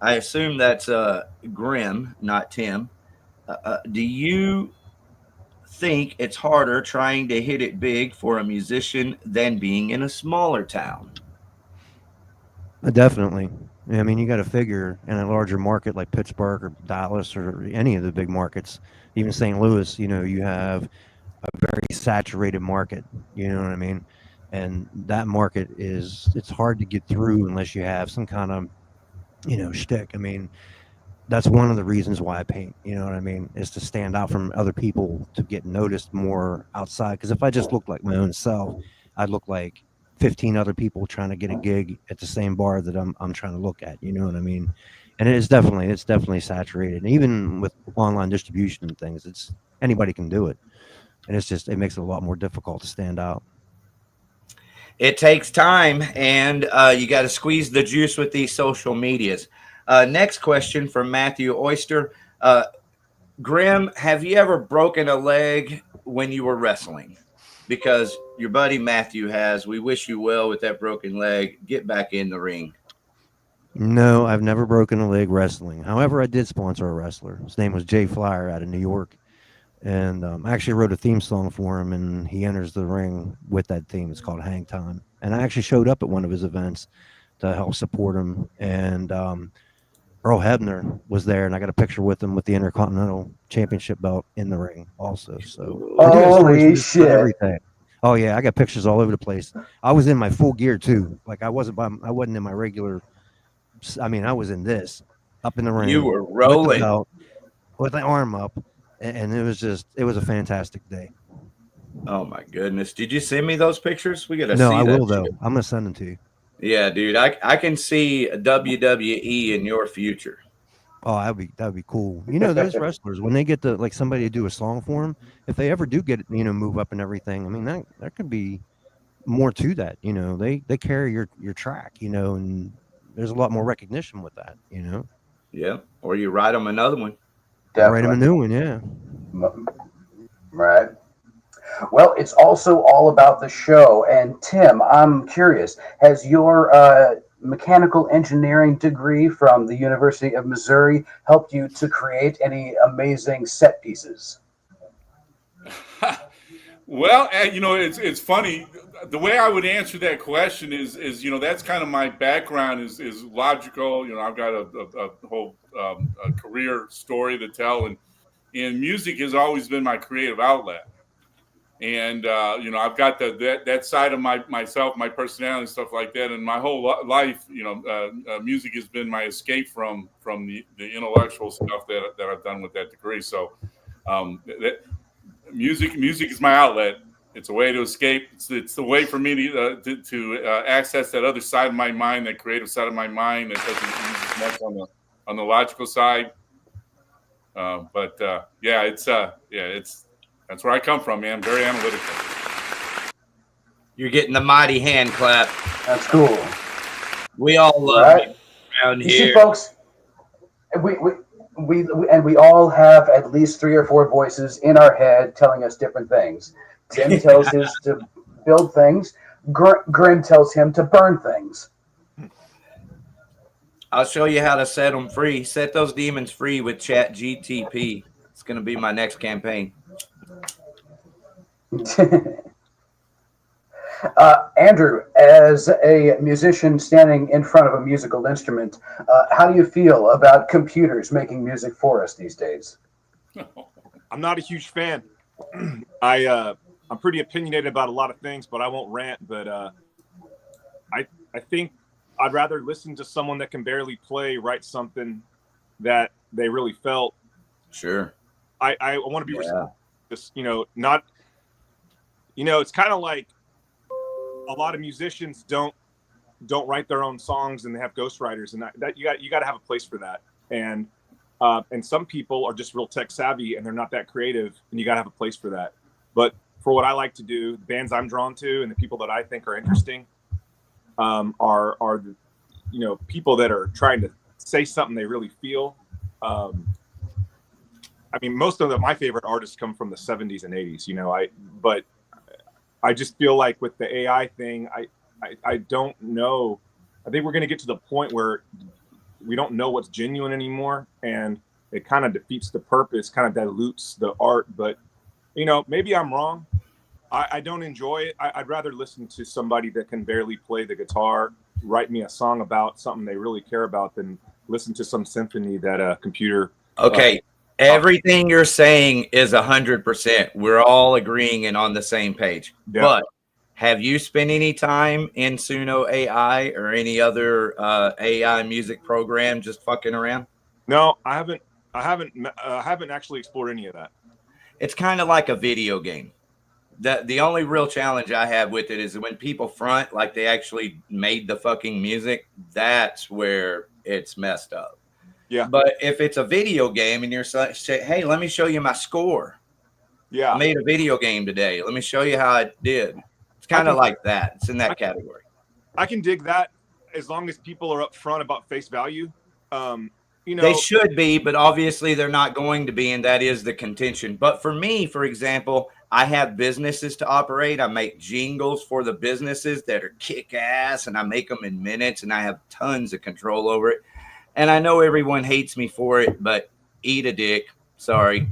A: I assume that's Grim, not Tim. Do you think it's harder trying to hit it big for a musician than being in a smaller town?
G: Definitely. I mean, you got to figure in a larger market like Pittsburgh or Dallas or any of the big markets, even St. Louis, you have a very saturated market. You know what I mean? And that market it's hard to get through unless you have some kind of, shtick. I mean, that's one of the reasons why I paint, you know what I mean, is to stand out from other people, to get noticed more outside. Because if I just looked like my own self, I'd look like 15 other people trying to get a gig at the same bar that I'm trying to look at, you know what I mean? And it's definitely saturated. And even with online distribution and things, it's anybody can do it. And it makes it a lot more difficult to stand out.
A: It takes time, and you got to squeeze the juice with these social medias. Next question from Matthew Oyster. Grim, have you ever broken a leg when you were wrestling? Because your buddy Matthew has. We wish you well with that broken leg. Get back in the ring.
G: No, I've never broken a leg wrestling. However, I did sponsor a wrestler. His name was Jay Flyer out of New York. And I actually wrote a theme song for him, and he enters the ring with that theme. It's called Hang Time. And I actually showed up at one of his events to help support him. And Earl Hebner was there, and I got a picture with him with the Intercontinental Championship belt in the ring also. So
F: holy shit!
G: Everything. Oh yeah, I got pictures all over the place. I was in my full gear too. Like I wasn't in my regular. I mean, I was in this up in the ring.
A: You were rolling
G: with the arm up, and it was a fantastic day.
A: Oh my goodness! Did you send me those pictures? We gotta.
G: No,
A: see
G: I
A: that
G: will
A: shit.
G: though. I'm gonna send them to you.
A: Yeah, dude, I can see WWE in your future.
G: Oh, that'd be cool. Those wrestlers, when they get somebody to do a song for them, if they ever do get move up and everything, I mean that could be more to that. They carry your track, and there's a lot more recognition with that.
A: Yeah, or you write them another one.
G: Write them a new one, yeah.
F: Right. Well, it's also all about the show. And Tim, I'm curious, has your mechanical engineering degree from the University of Missouri helped you to create any amazing set pieces?
H: Well, it's funny. The way I would answer that question is that's kind of my background is logical. I've got a whole career story to tell, and and music has always been my creative outlet. And you know, I've got that side of myself, my personality, and stuff like that. And my whole life, you know, music has been my escape from the intellectual stuff that I've done with that degree. So, music is my outlet. It's a way to escape. It's the way for me to access that other side of my mind, that creative side of my mind that doesn't use as much on the logical side. That's where I come from, man. Very analytical.
A: You're getting the mighty hand clap.
F: That's cool.
A: We all love you around
F: you
A: here.
F: See, folks, we all have at least 3 or 4 voices in our head telling us different things. Tim tells his to build things. Grim tells him to burn things.
A: I'll show you how to set them free. Set those demons free with Chat GTP. It's going to be my next campaign.
F: Andrew, as a musician standing in front of a musical instrument, how do you feel about computers making music for us these days?
I: I'm not a huge fan. I'm pretty opinionated about a lot of things, but I won't rant. But I think I'd rather listen to someone that can barely play write something that they really felt.
A: Sure.
I: I want to be just, you know, not, you know, it's kind of like a lot of musicians don't write their own songs and they have ghostwriters, and that you got to have a place for that. And some people are just real tech savvy and they're not that creative, and you got to have a place for that. But for what I like to do, the bands I'm drawn to and the people that I think are interesting are the, you know, people that are trying to say something they really feel. I mean, most of my favorite artists come from the 70s and 80s, you know, but I just feel like with the AI thing, I don't know. I think we're going to get to the point where we don't know what's genuine anymore, and it kind of defeats the purpose, kind of dilutes the art. But, you know, maybe I'm wrong. I don't enjoy it. I'd rather listen to somebody that can barely play the guitar write me a song about something they really care about than listen to some symphony that a computer.
A: Okay. Everything you're saying is 100%. We're all agreeing and on the same page. Yeah. But have you spent any time in Suno AI or any other AI music program just fucking around?
I: No, I haven't actually explored any of that.
A: It's kind of like a video game. The only real challenge I have with it is when people front like they actually made the fucking music. That's where it's messed up.
I: Yeah.
A: But if it's a video game and you're saying, hey, let me show you my score.
I: Yeah.
A: I made a video game today. Let me show you how I did. It's kind of like that. It's in that category.
I: I can dig that as long as people are upfront about face value. You know,
A: they should be, but obviously they're not going to be, and that is the contention. But for me, for example, I have businesses to operate. I make jingles for the businesses that are kick-ass, and I make them in minutes, and I have tons of control over it. And I know everyone hates me for it, but eat a dick. Sorry.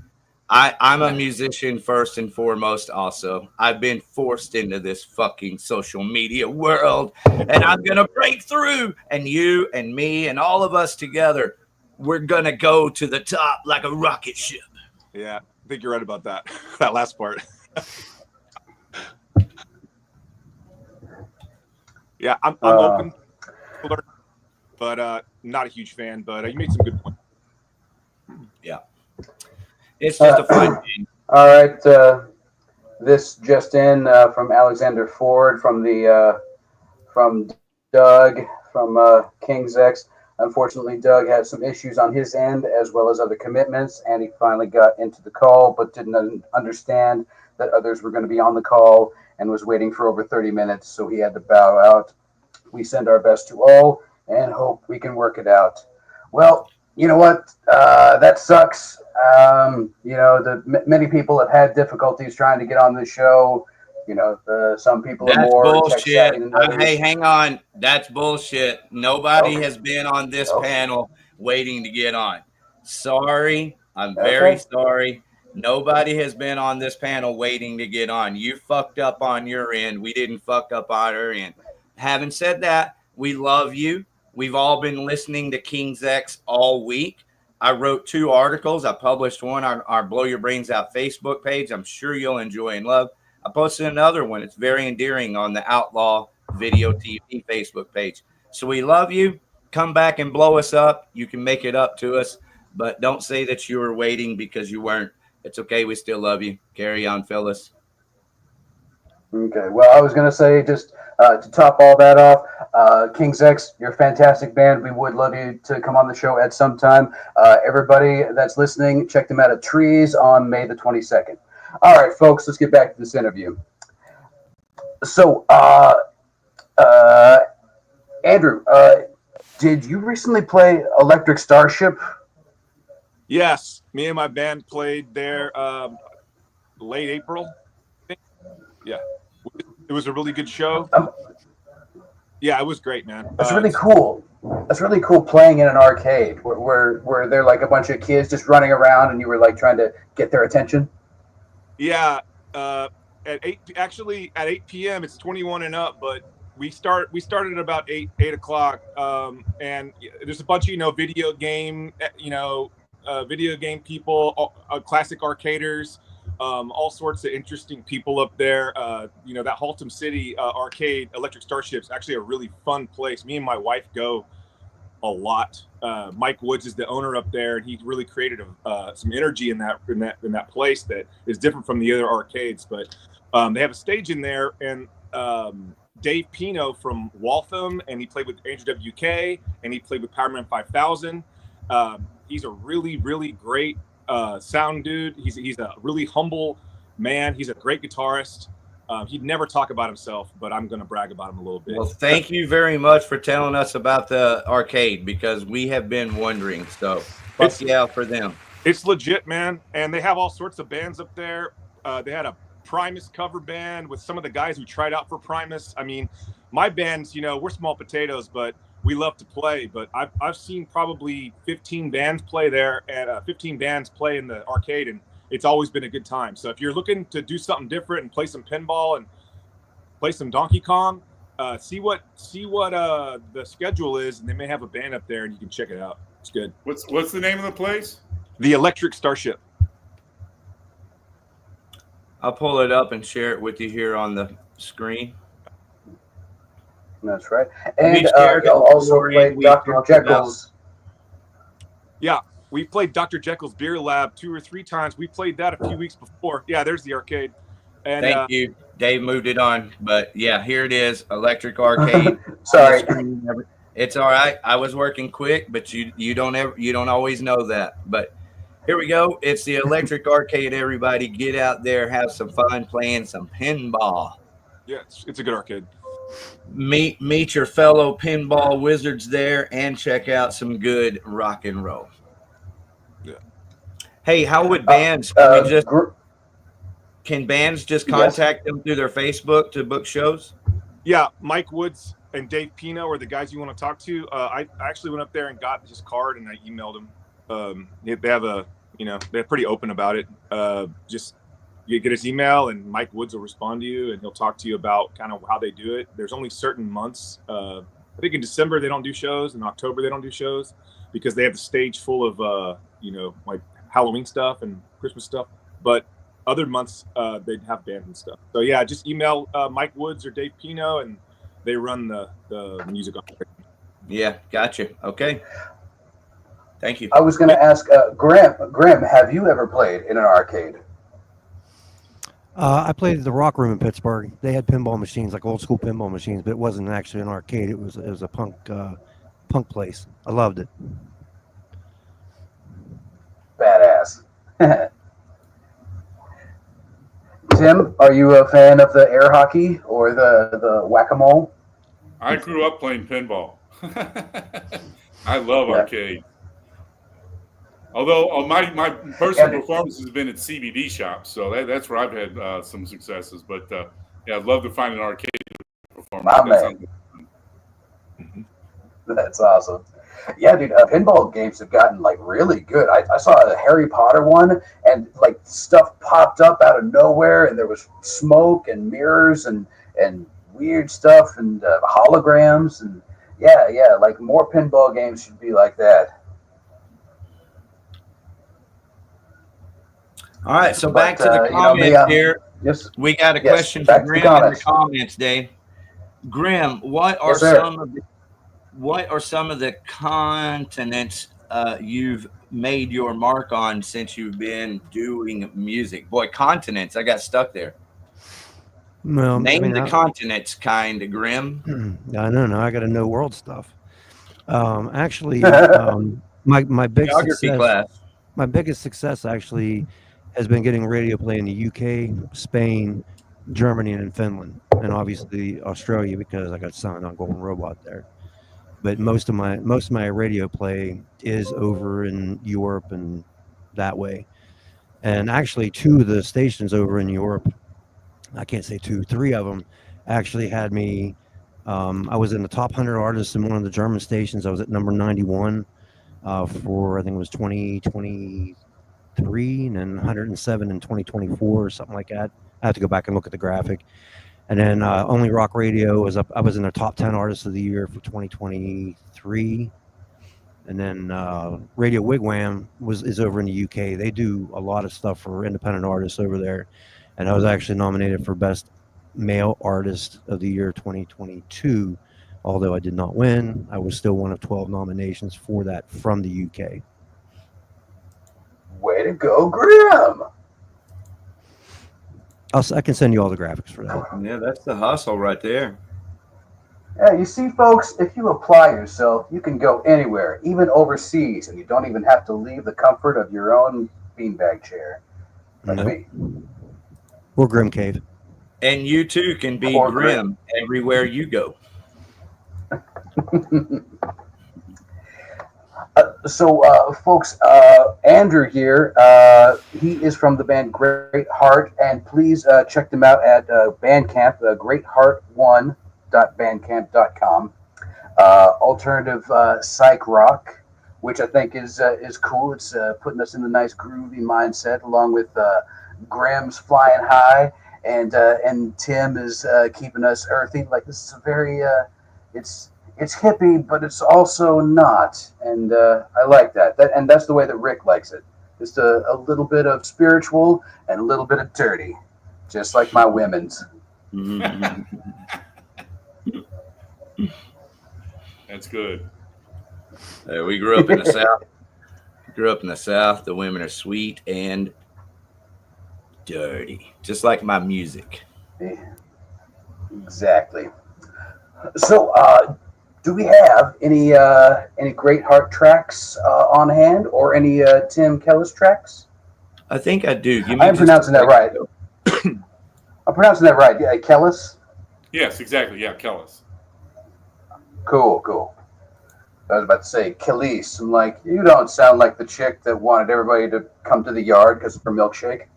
A: I'm a musician first and foremost also. I've been forced into this fucking social media world, and I'm going to break through. And you and me and all of us together, we're going to go to the top like a rocket ship.
I: Yeah, I think you're right about that. That last part. Yeah, I'm open to learn, but not a huge fan. But you made some good points.
A: Yeah. It's just a fun thing.
F: All right. This just in from Alexander Ford from Doug from King's X. Unfortunately, Doug had some issues on his end as well as other commitments, and he finally got into the call but didn't understand that others were going to be on the call and was waiting for over 30 minutes, so he had to bow out. We send our best to all and hope we can work it out. Well, you know what? That sucks. You know, many people have had difficulties trying to get on the show. You know, some people are more
A: bullshit. Hey, hang on. That's bullshit. Nobody has been on this panel waiting to get on. Sorry. I'm very sorry. Nobody has been on this panel waiting to get on. You fucked up on your end. We didn't fuck up on our end. Having said that, we love you. We've all been listening to King's X all week. I wrote 2 articles. I published one on our Blow Your Brains Out Facebook page. I'm sure you'll enjoy and love. I posted another one. It's very endearing on the Outlaw Video TV Facebook page. So we love you. Come back and blow us up. You can make it up to us, but don't say that you were waiting because you weren't. It's okay. We still love you. Carry on, Phyllis.
F: Okay. Well, I was going to say, just to top all that off, King's X, you're a fantastic band. We would love you to come on the show at some time. Everybody that's listening, check them out at Trees on May the 22nd. All right, folks, let's get back to this interview. So, Andrew, did you recently play Electric Starship?
I: Yes, me and my band played there late April. Yeah, it was a really good show. Yeah, it was great, man.
F: That's really cool. That's really cool playing in an arcade where they're like a bunch of kids just running around and you were like trying to get their attention.
I: Yeah, at 8 p.m. it's 21 and up, but we started at about 8 o'clock, and there's a bunch of video game people, classic arcaders, all sorts of interesting people up there. That Haltom City arcade, Electric Starship's actually a really fun place. Me and my wife go a lot. Mike Woods is the owner up there, and he really created some energy in that place that is different from the other arcades. But they have a stage in there, and Dave Pino from Waltham, and he played with Andrew WK, and he played with Powerman 5000. He's a really, really great sound dude. He's a really humble man. He's a great guitarist. He'd never talk about himself, but I'm going to brag about him a little bit.
A: Well, thank you very much for telling us about the arcade, because we have been wondering. So, fuck yeah for them.
I: It's legit, man. And they have all sorts of bands up there. They had a Primus cover band with some of the guys who tried out for Primus. I mean, my bands, we're small potatoes, but we love to play. But I've seen probably 15 bands play there, and 15 bands play in the arcade, and it's always been a good time. So if you're looking to do something different and play some pinball and play some Donkey Kong, see what the schedule is, and they may have a band up there, and you can check it out. It's good.
H: What's the name of the place?
I: The Electric Starship.
A: I'll pull it up and share it with you here on the screen.
F: That's right. And y'all also played Dr. Jekyll's.
I: Yeah, we played Dr. Jekyll's Beer Lab 2 or 3 times. We played that a few weeks before. Yeah, there's the arcade. And
A: thank you. Dave moved it on, but yeah, here it is, Electric Arcade.
F: Sorry.
A: It's all right. I was working quick, but you don't always know that. But here we go. It's the Electric Arcade. Everybody get out there, have some fun playing some pinball.
I: Yeah, it's a good arcade.
A: Meet your fellow pinball wizards there, and check out some good rock and roll.
I: Yeah.
A: Hey, how would bands can bands just contact them through their Facebook to book shows?
I: Yeah, Mike Woods and Dave Pino are the guys you want to talk to. I actually went up there and got his card, and I emailed him. They have they're pretty open about it. Just you get his email, and Mike Woods will respond to you, and he'll talk to you about kind of how they do it. There's only certain months. I think in December they don't do shows. In October they don't do shows because they have the stage full of like Halloween stuff and Christmas stuff. But other months they'd have bands and stuff. So yeah, just email Mike Woods or Dave Pino, and they run the music on it.
A: Yeah, gotcha. Okay. Thank you.
F: I was going to ask Grim, have you ever played in an arcade?
G: I played at the Rock Room in Pittsburgh. They had pinball machines, like old school pinball machines, but it wasn't actually an arcade. It was a punk place. I loved it.
F: Badass. Tim, are you a fan of the air hockey or the whack-a-mole?
H: I grew up playing pinball. I love arcade. Although my personal performance has been at CBD shops, so that's where I've had some successes. But yeah, I'd love to find an arcade performance.
F: That's awesome. Yeah, dude, pinball games have gotten like really good. I saw a Harry Potter one, and like stuff popped up out of nowhere, and there was smoke and mirrors and weird stuff and holograms, and yeah, like more pinball games should be like that.
A: All right, so back to the
F: you know,
A: comments
F: me,
A: here.
F: Yes.
A: We got a
F: Yes,
A: question
F: back
A: from
F: to the
A: Grim in the
F: comments.
A: comments, Dave. Grim, what are
F: Yes, sir.
A: some of the continents you've made your mark on since you've been doing music? Boy, continents, I got stuck there.
G: Well,
A: Name
G: I mean,
A: the continents, kind of Grim.
G: I don't know. I got to know world stuff. Actually, my big
A: Geography
G: success,
A: class.
G: my biggest success actually has been getting radio play in the UK, Spain, Germany, and Finland, and obviously Australia because I got signed on Golden Robot there. But most of my radio play is over in Europe and that way. And actually, two of the stations over in Europe, I can't say two, three of them actually had me. I was in the top 100 artists in one of the German stations. I was at number 91 for I think it was 2023, and then 107 in 2024 or something like that. I have to go back and look at the graphic. And then Only Rock Radio was up. I was in their top 10 artists of the year for 2023. And then Radio Wigwam is over in the UK. They do a lot of stuff for independent artists over there. And I was actually nominated for Best Male Artist of the Year 2022. Although I did not win, I was still one of 12 nominations for that from the UK.
F: Way to go, Grim.
G: I can send you all the graphics for that.
A: Yeah, that's the hustle right there.
F: Yeah, you see, folks, if you apply yourself, you can go anywhere, even overseas, and you don't even have to leave the comfort of your own beanbag chair. Like me.
G: Or Grim Cave.
A: And you too can be
F: Or
A: Grim everywhere you go.
F: Folks, Andrew here, he is from the band Great Heart, and please check them out at Bandcamp, greatheart1.bandcamp.com. Alternative psych rock, which I think is cool. It's putting us in the nice groovy mindset, along with Grim's flying high, and Tim is keeping us earthy. Like, this is a very it's hippie, but it's also not, and I like that. And that's the way that Rick likes it. Just a little bit of spiritual and a little bit of dirty, just like my women's.
H: That's good.
A: We grew up in the South. The women are sweet and dirty, just like my music.
F: Exactly. So, do we have any Great Heart tracks on hand, or any Tim Kellis tracks?
A: I think I do.
F: I'm pronouncing that right. I'm pronouncing that right. Yeah, Kellis?
H: Yes, exactly. Yeah, Kellis.
F: Cool. I was about to say Kellis. I'm like, you don't sound like the chick that wanted everybody to come to the yard because of her milkshake.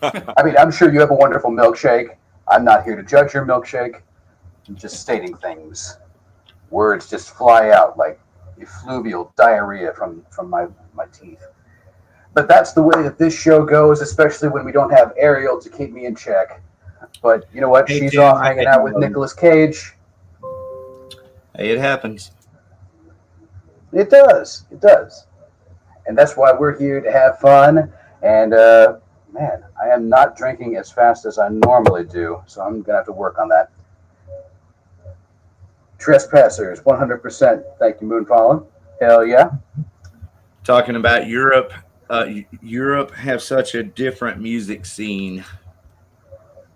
F: I mean, I'm sure you have a wonderful milkshake. I'm not here to judge your milkshake. I'm just stating things. Words just fly out like effluvial diarrhea from my teeth. But that's the way that this show goes, especially when we don't have Ariel to keep me in check. But you know what?
A: Hey,
F: She's
A: Tim,
F: off hanging out with Nicolas Cage.
A: Hey, it happens.
F: It does. And that's why we're here to have fun. And, man, I am not drinking as fast as I normally do, so I'm going to have to work on that. Trespassers, 100%. Thank you, Moonfallen. Hell yeah.
A: Talking about Europe, Europe have such a different music scene.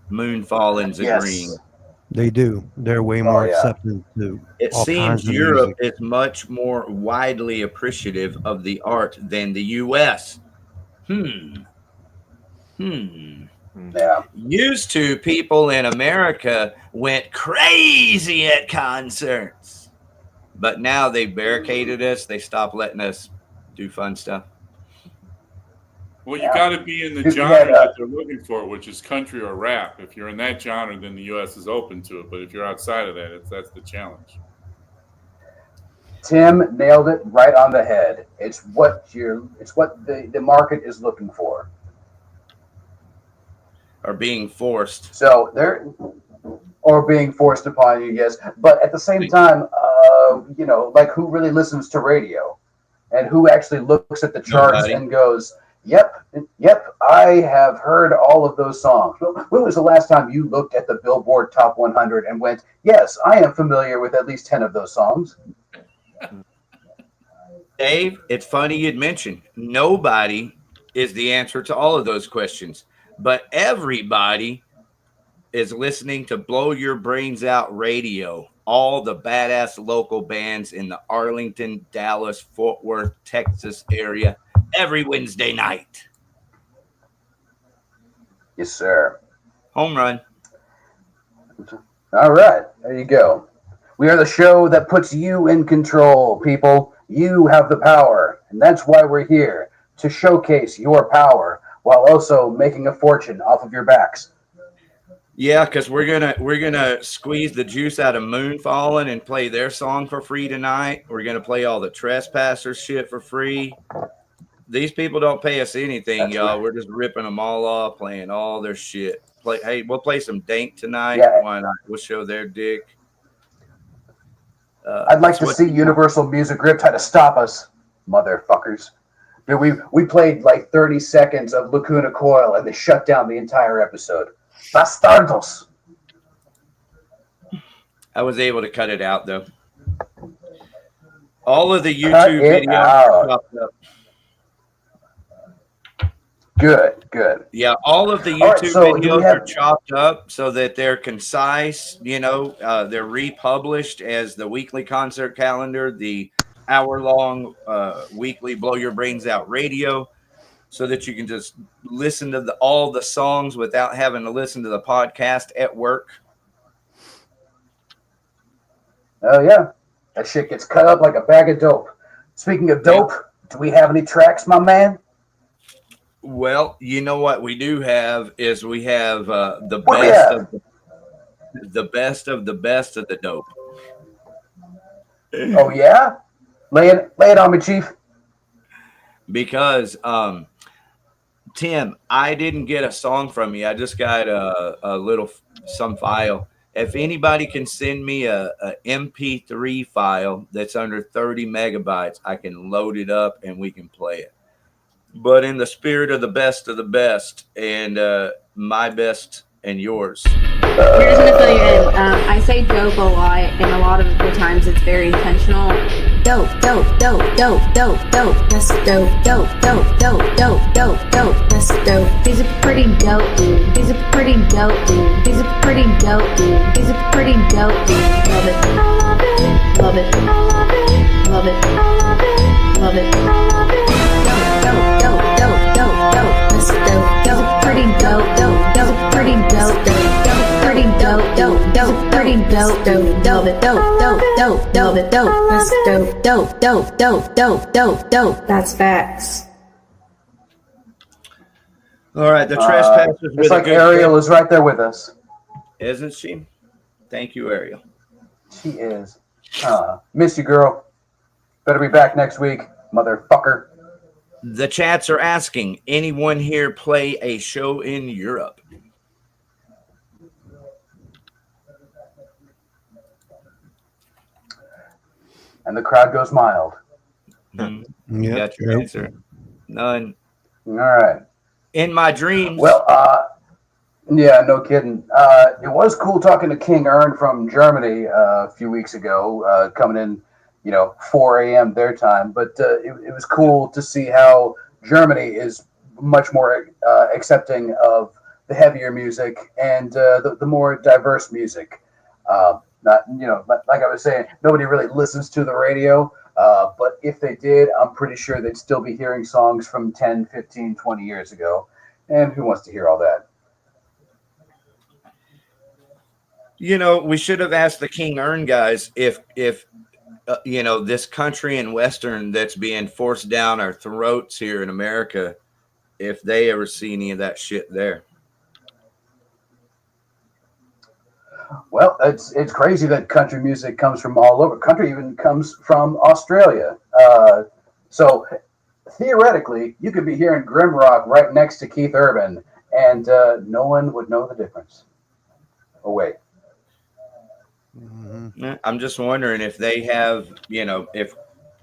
A: Moonfallen's agreeing.
G: They do. They're way more accepting to
A: It
G: all
A: seems
G: kinds of
A: Europe
G: music.
A: is much more widely appreciative of the art than the U.S.
F: Yeah.
A: Used to, people in America went crazy at concerts, but now they barricaded us. They stopped letting us do fun stuff.
H: Well, you got to be in the genre that they're looking for, which is country or rap. If you're in that genre, then the U.S. is open to it. But if you're outside of that, that's the challenge.
F: Tim nailed it right on the head. It's what the market is looking for.
A: Or being forced.
F: So or being forced upon you, yes. But at the same time, you know, like, who really listens to radio, and who actually looks at the charts and goes, "Yep, Yep, I have heard all of those songs. When was the last time you looked at the Billboard Top 100 and went, yes, I am familiar with at least 10 of those songs?
A: Dave, it's funny you'd mention nobody is the answer to all of those questions, but everybody is listening to Blow Your Brains Out Radio. All the badass local bands in the Arlington, Dallas, Fort Worth, Texas area every Wednesday night.
F: Yes, sir.
A: Home run.
F: All right, there you go. We are the show that puts you in control, people. You have the power, and that's why we're here, to showcase your power while also making a fortune off of your backs.
A: Yeah, because we're gonna squeeze the juice out of Moonfallen and play their song for free tonight. We're gonna play all the Trespassers shit for free. These people don't pay us anything,
F: That's
A: y'all.
F: right.
A: We're just ripping them all off, playing all their shit. Hey, we'll play some Dank tonight.
F: Yeah.
A: Why not? We'll show their dick.
F: I'd like to see Universal Music Group try to stop us, motherfuckers. We played like 30 seconds of Lacuna Coil and they shut down the entire episode. Bastardos.
A: I was able to cut it out though. All of the YouTube videos are chopped up.
F: Good.
A: Yeah, all of the YouTube videos are chopped up so that they're concise. They're republished as the weekly concert calendar, the hour-long weekly Blow Your Brains Out radio, so that you can just listen to all the songs without having to listen to the podcast at work.
F: Oh, yeah. That shit gets cut up like a bag of dope. Speaking of dope, do we have any tracks, my man?
A: Well, you know what we do have is we have the best of the best of the dope.
F: Oh, yeah? Lay it on me, Chief.
A: Because, Tim, I didn't get a song from you. I just got some file. If anybody can send me a MP3 file that's under 30 megabytes, I can load it up and we can play it. But in the spirit of the best and my best and yours.
J: Here's gonna fill you in. I say dope a lot, and a lot of the times it's very intentional. Dope. That's dope. That's dope. These are pretty dope. These are pretty dope. Love it. Love it. Love it. Love it. That's dope. These are pretty dope. Pretty dope. Love it. That's dope. That's facts.
A: All right, the Trespassers.
F: It's like Ariel is right there with us.
A: Isn't she? Thank you, Ariel.
F: She is. Miss you, girl. Better be back next week, motherfucker.
A: The chats are asking, anyone here play a show in Europe?
F: And the crowd goes mild.
A: Mm-hmm. You got your answer. None.
F: All right.
A: In my dreams.
F: Well, yeah, no kidding. It was cool talking to King Ern from Germany a few weeks ago, coming in, 4 a.m. their time. But it was cool to see how Germany is much more accepting of the heavier music and the more diverse music. Not, like I was saying, nobody really listens to the radio. But if they did, I'm pretty sure they'd still be hearing songs from 10, 15, 20 years ago. And who wants to hear all that?
A: We should have asked the King Ern guys if this country and Western that's being forced down our throats here in America, if they ever see any of that shit there.
F: Well, it's crazy that country music comes from all over. Country even comes from Australia. So theoretically, you could be hearing GrimRock right next to Keith Urban, and no one would know the difference. Oh, wait.
A: Mm-hmm. I'm just wondering if they have, if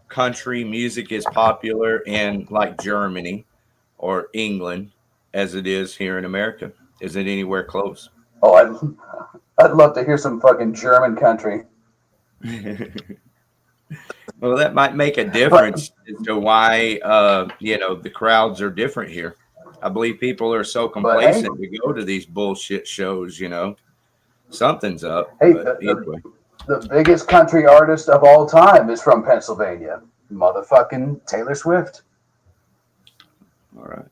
A: country music is popular in like Germany or England as it is here in America. Is it anywhere close?
F: Oh, I'd love to hear some fucking German country.
A: Well, that might make a difference as to why, the crowds are different here. I believe people are so complacent to go to these bullshit shows, Something's up.
F: Hey,
A: anyway.
F: The biggest country artist of all time is from Pennsylvania. Motherfucking Taylor Swift.
A: All right.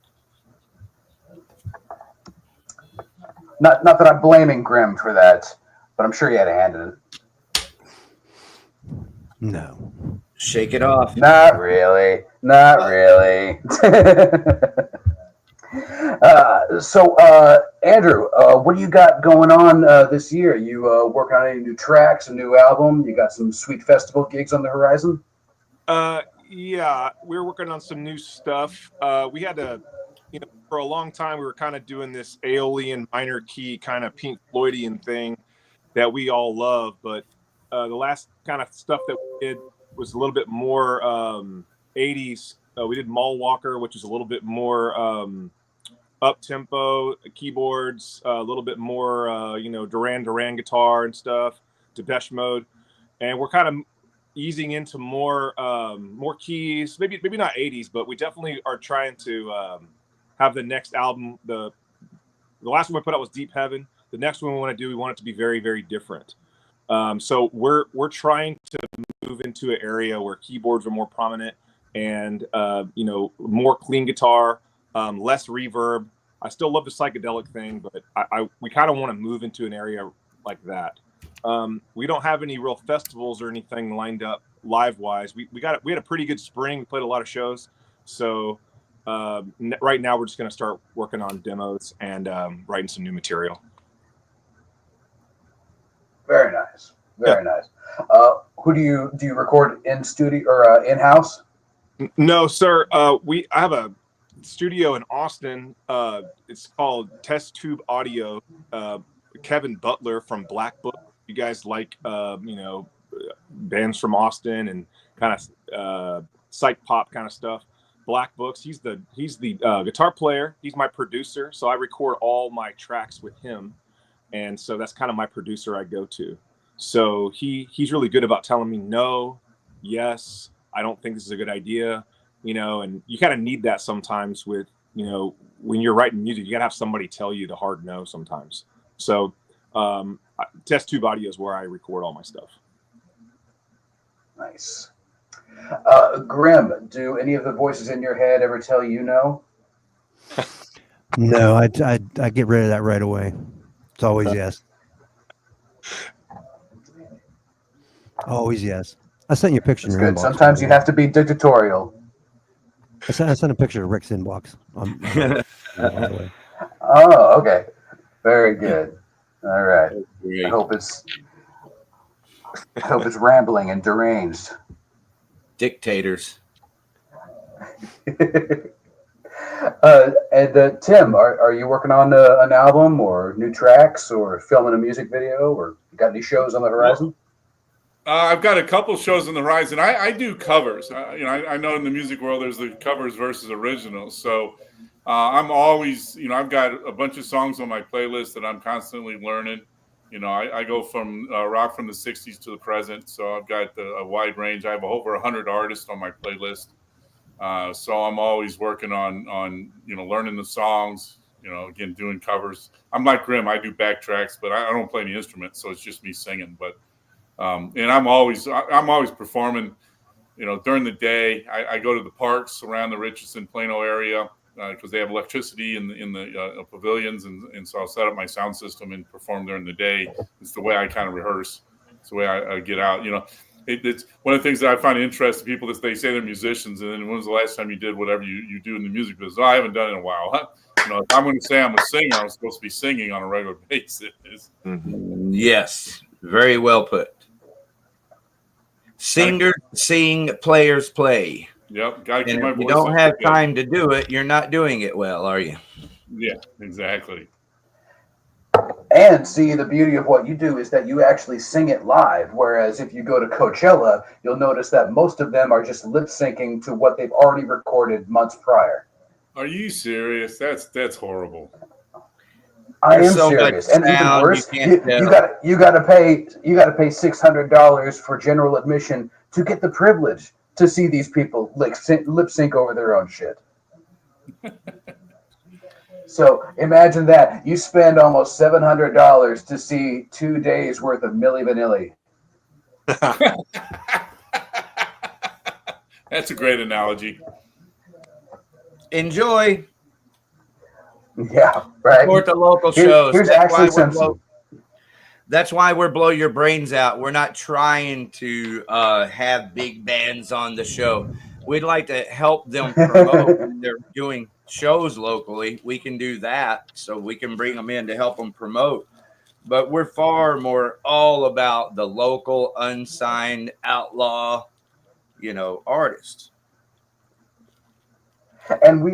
F: Not that I'm blaming Grim for that, but I'm sure he had a hand in it.
G: No.
A: Shake it off.
F: Not really. Not really. So, Andrew, what do you got going on this year? You working on any new tracks, a new album? You got some sweet festival gigs on the horizon?
I: Yeah, we're working on some new stuff. We had to, for a long time, we were kind of doing this Aeolian minor key kind of Pink Floydian thing that we all love. But the last kind of stuff that we did was a little bit more 80s. We did Mall Walker, which is a little bit more up tempo keyboards, a little bit more, Duran Duran guitar and stuff, Depeche Mode, and we're kind of easing into more keys. Maybe not 80s, but we definitely are trying to have the next album. The last one we put out was Deep Heaven. The next one we want it to be very, very different. So we're trying to move into an area where keyboards are more prominent and more clean guitar. Less reverb. I still love the psychedelic thing, but we kind of want to move into an area like that. We don't have any real festivals or anything lined up live wise. We had a pretty good spring. We played a lot of shows. So right now we're just going to start working on demos and writing some new material.
F: Very nice. Very nice. Who do you record in studio or in house?
I: No, sir. I have a studio in Austin. It's called Test Tube Audio. Kevin Butler from Black Book. You guys like bands from Austin and kind of psych pop kind of stuff. Black Books. He's the guitar player. He's my producer, so I record all my tracks with him, and so that's kind of my producer I go to. So he's really good about telling me no, yes, I don't think this is a good idea. And you kind of need that sometimes with, when you're writing music, you gotta have somebody tell you the hard no sometimes. So Test Tube Audio is where I record all my stuff.
F: Nice. Grim, do any of the voices in your head ever tell you no?
G: No, I get rid of that right away. It's always yes. Always yes. I sent you a picture.
F: That's good. Sometimes you have to be dictatorial.
G: I sent a picture of Rick's inbox.
F: Oh, okay. Very good. All right. I hope it's rambling and deranged.
A: Dictators.
F: And Tim, are you working on an album or new tracks or filming a music video or got any shows on the horizon?
H: I've got a couple shows on the horizon. I do covers. I know in the music world there's the covers versus originals. So I'm always, I've got a bunch of songs on my playlist that I'm constantly learning. I go from rock from the 60s to the present. So I've got a wide range. I have over 100 artists on my playlist. So I'm always working on learning the songs, again, doing covers. I'm like Grim. I do backtracks, but I don't play any instruments. So it's just me singing. But and I'm always performing, during the day. I go to the parks around the Richardson, Plano area because they have electricity in the pavilions, and so I'll set up my sound system and perform during the day. It's the way I kind of rehearse. It's the way I get out. It's one of the things that I find interesting. People that they say they're musicians, and then when was the last time you did whatever you do in the music business? Oh, I haven't done it in a while. If I'm going to say I'm a singer, I'm supposed to be singing on a regular basis.
A: Mm-hmm. Yes, very well put. Singers sing, players play.
H: Yep, got to keep
A: and
H: my
A: if
H: voice.
A: You don't have time to do it. You're not doing it well, are you?
H: Yeah, exactly.
F: And see, the beauty of what you do is that you actually sing it live. Whereas if you go to Coachella, you'll notice that most of them are just lip syncing to what they've already recorded months prior.
H: Are you serious? That's horrible.
F: I
A: There's
F: am
A: so much
F: serious, and even
A: sound
F: worse,
A: you can't
F: you
A: tell.
F: got to pay $600 for general admission to get the privilege to see these people lip sync over their own shit. So imagine that you spend almost $700 to see 2 days worth of Milli Vanilli.
H: That's a great analogy.
A: Enjoy.
F: Yeah, right.
A: Support the local shows.
F: Here's
A: That's
F: Ashley
A: why
F: Simpson.
A: That's why we're blow your brains out. We're not trying to have big bands on the show. We'd like to help them promote. They're doing shows locally. We can do that, so we can bring them in to help them promote. But we're far more all about the local, unsigned, outlaw, artists.
F: And we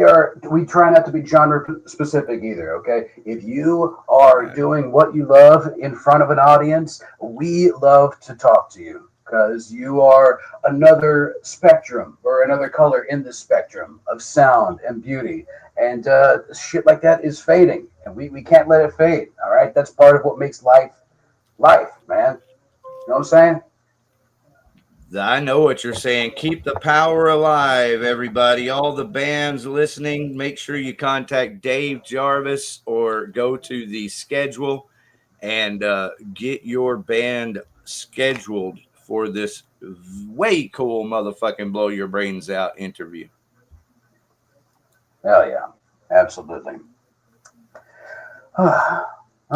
F: try not to be genre specific either, okay? If you are doing what you love in front of an audience, we love to talk to you because you are another spectrum or another color in the spectrum of sound and beauty. And shit like that is fading, and we can't let it fade, all right? That's part of what makes life, man. You know what I'm saying?
A: I know what you're saying. Keep the power alive, everybody. All the bands listening, make sure you contact Dave Jarvis or go to the schedule and get your band scheduled for this way cool motherfucking blow your brains out interview.
F: Hell yeah, absolutely. All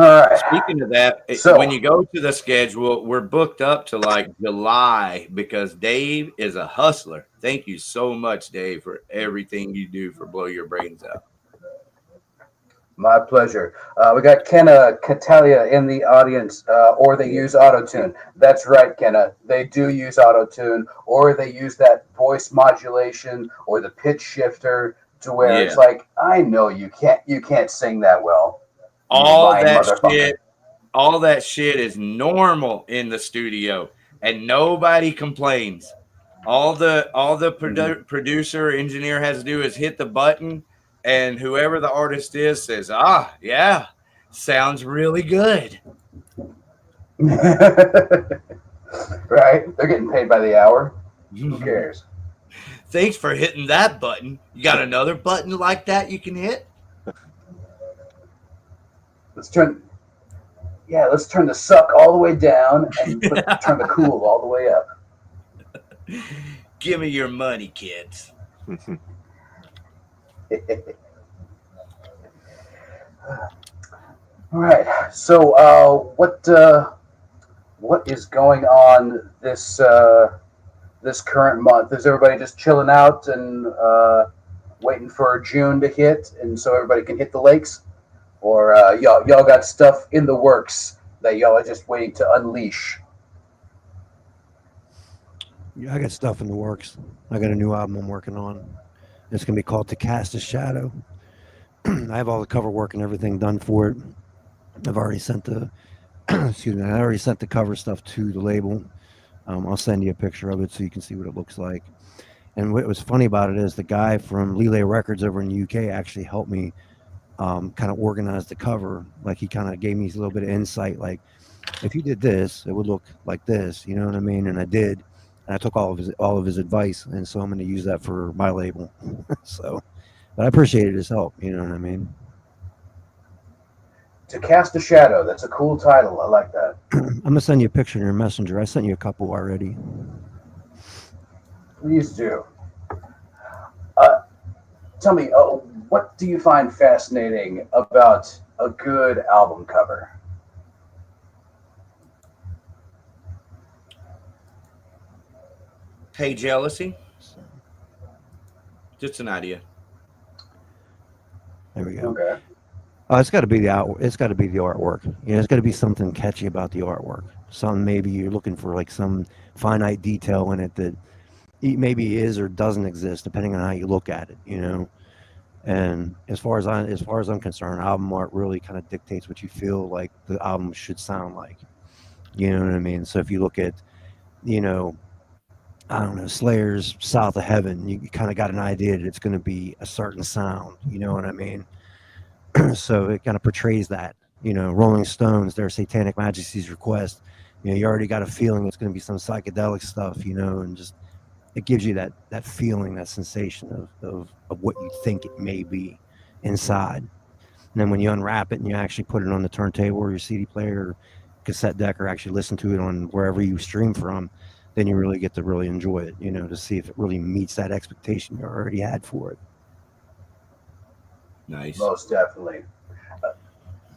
F: right.
A: Speaking of that, when you go to the schedule, we're booked up to like July because Dave is a hustler. Thank you so much, Dave, for everything you do for Blow Your Brains Out.
F: My pleasure. We got Kenna Catalia in the audience, or they use autotune. That's right, Kenna. They do use autotune, or they use that voice modulation or the pitch shifter to where it's like, I know you can't sing that well.
A: All that shit is normal in the studio, and nobody complains. All the producer engineer has to do is hit the button, and whoever the artist is says, yeah, sounds really good.
F: Right? They're getting paid by the hour. Who cares?
A: Thanks for hitting that button. You got another button like that you can hit?
F: Let's turn the suck all the way down and turn the cool all the way up.
A: Give me your money, kids.
F: All right. So, what is going on this current month? Is everybody just chilling out and waiting for June to hit, and so everybody can hit the lakes? Or y'all got stuff in the works that y'all are just waiting to unleash?
G: Yeah, I got stuff in the works. I got a new album I'm working on. It's going to be called To Cast a Shadow. I have all the cover work and everything done for it. I've already sent the cover stuff to the label. I'll send you a picture of it so you can see what it looks like. And what was funny about it is the guy from Lele Records over in the UK actually helped me kind of organize the cover. Like he kind of gave me a little bit of insight. Like if you did this, it would look like this. You know what I mean? And I did. And I took all of his advice, and so I'm going to use that for my label. So, but I appreciated his help. You know what I mean?
F: To Cast a Shadow. That's a cool title. I like that.
G: I'm going to send you a picture in your messenger. I sent you a couple already.
F: Please do. Tell me, what do you find fascinating about a good album cover?
A: Hey, jealousy? Just an idea.
G: There we go.
F: Okay.
G: It's got to be the artwork. You know, it's got to be something catchy about the artwork. Something maybe you're looking for, like some finite detail in it that maybe is or doesn't exist, depending on how you look at it. You know. And as far as I'm concerned, album art really kind of dictates what you feel like the album should sound like. You know what I mean? So if you look at, I don't know, Slayer's South of Heaven, you kind of got an idea that it's going to be a certain sound. You know what I mean? So it kind of portrays that. You know, Rolling Stones, their Satanic Majesty's Request. You know, you already got a feeling it's going to be some psychedelic stuff. You know, and just it gives you that feeling, that sensation of what you think it may be inside. And then when you unwrap it and you actually put it on the turntable or your CD player or cassette deck, or actually listen to it on wherever you stream from, then you really get to really enjoy it, you know, to see if it really meets that expectation you already had for it.
A: Nice.
F: Most definitely.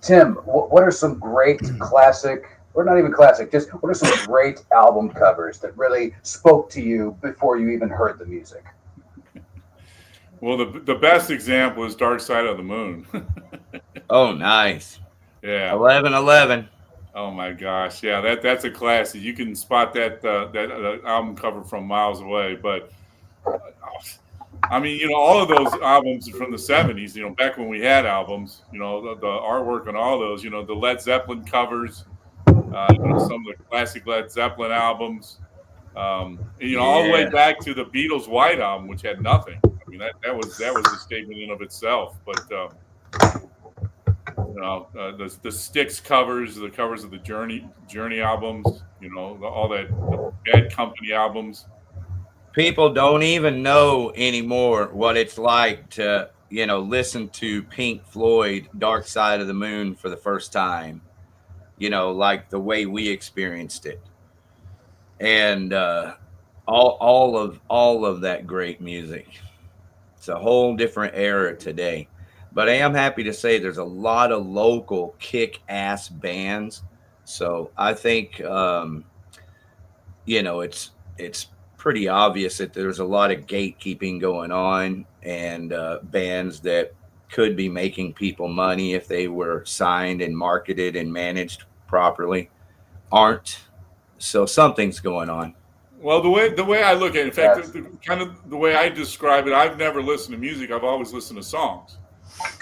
F: Tim, what are some great classic, or not even classic, just what are some great album covers that really spoke to you before you even heard the music?
H: Well, the best example is Dark Side of the Moon.
A: Oh, nice.
H: Yeah.
A: 1111.
H: Oh my gosh, yeah, that's a classic. You can spot that album cover from miles away. But I mean, you know, all of those albums from the '70s, you know, back when we had albums, you know, the artwork on all those, you know, the Led Zeppelin covers, you know, some of the classic Led Zeppelin albums, you know, all the way back to the Beatles' White Album, which had nothing. I mean, that was a statement in of itself. But you know, the Styx covers, the covers of the Journey albums, you know, all that, the Bad Company albums.
A: People don't even know anymore what it's like to, you know, listen to Pink Floyd Dark Side of the Moon for the first time, you know, like the way we experienced it. And all of that great music. It's a whole different era today. But I am happy to say there's a lot of local kick-ass bands. So I think, you know, it's pretty obvious that there's a lot of gatekeeping going on, and bands that could be making people money if they were signed and marketed and managed properly aren't. So something's going on.
H: Well, the way I look at it, in fact, kind of the way I describe it, I've never listened to music. I've always listened to songs.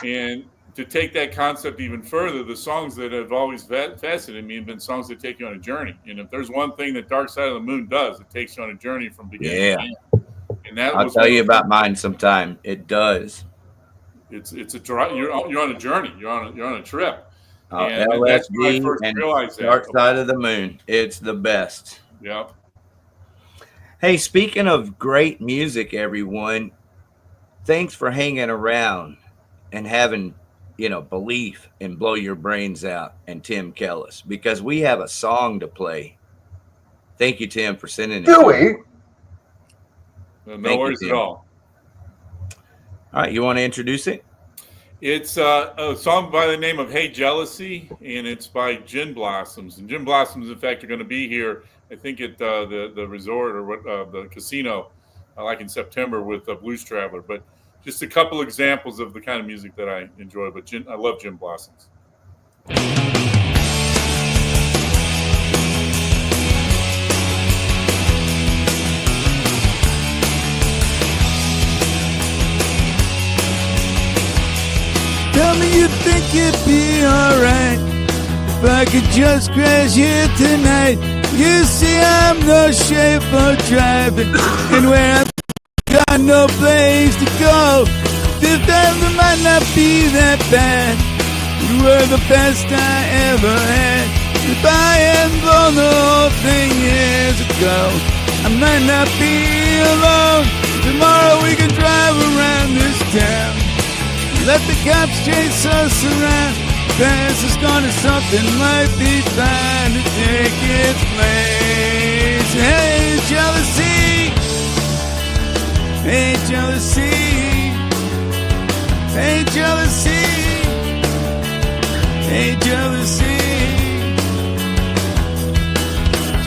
H: And to take that concept even further, the songs that have always fascinated me have been songs that take you on a journey. And if there's one thing that Dark Side of the Moon does, it takes you on a journey from beginning to end. And that
A: I'll tell you about mine sometime. It does.
H: It's a drive. You're on a journey. You're on a trip. And
A: LSD
H: that's when I first
A: and
H: realized that.
A: Dark Side of the Moon. It's the best.
H: Yep.
A: Hey, speaking of great music, everyone, thanks for hanging around and having, you know, belief and Blow Your Brains Out and Tim Kellis, because we have a song to play. Thank you, Tim, for sending it.
F: Do we?
H: No worries at all.
A: All right, you want to introduce it?
H: It's a song by the name of Hey Jealousy, and it's by Gin Blossoms. And Gin Blossoms, in fact, are going to be here, I think, at the resort or the casino, like in September with Blues Traveler. But just a couple examples of the kind of music that I enjoy. But I love Gin Blossoms.
K: Tell me you think it'd be alright if I could just crash here tonight. You see I'm no shape for driving, and where I've got no place to go. This time it might not be that bad. You were the best I ever had. If I hadn't blown the whole thing years ago, I might not be alone. Tomorrow we can drive around this town. Let the cops chase us around. Pass is gonna something might be fine to take its place. Hey, jealousy. Hey, jealousy. Hey, jealousy. Hey, jealousy.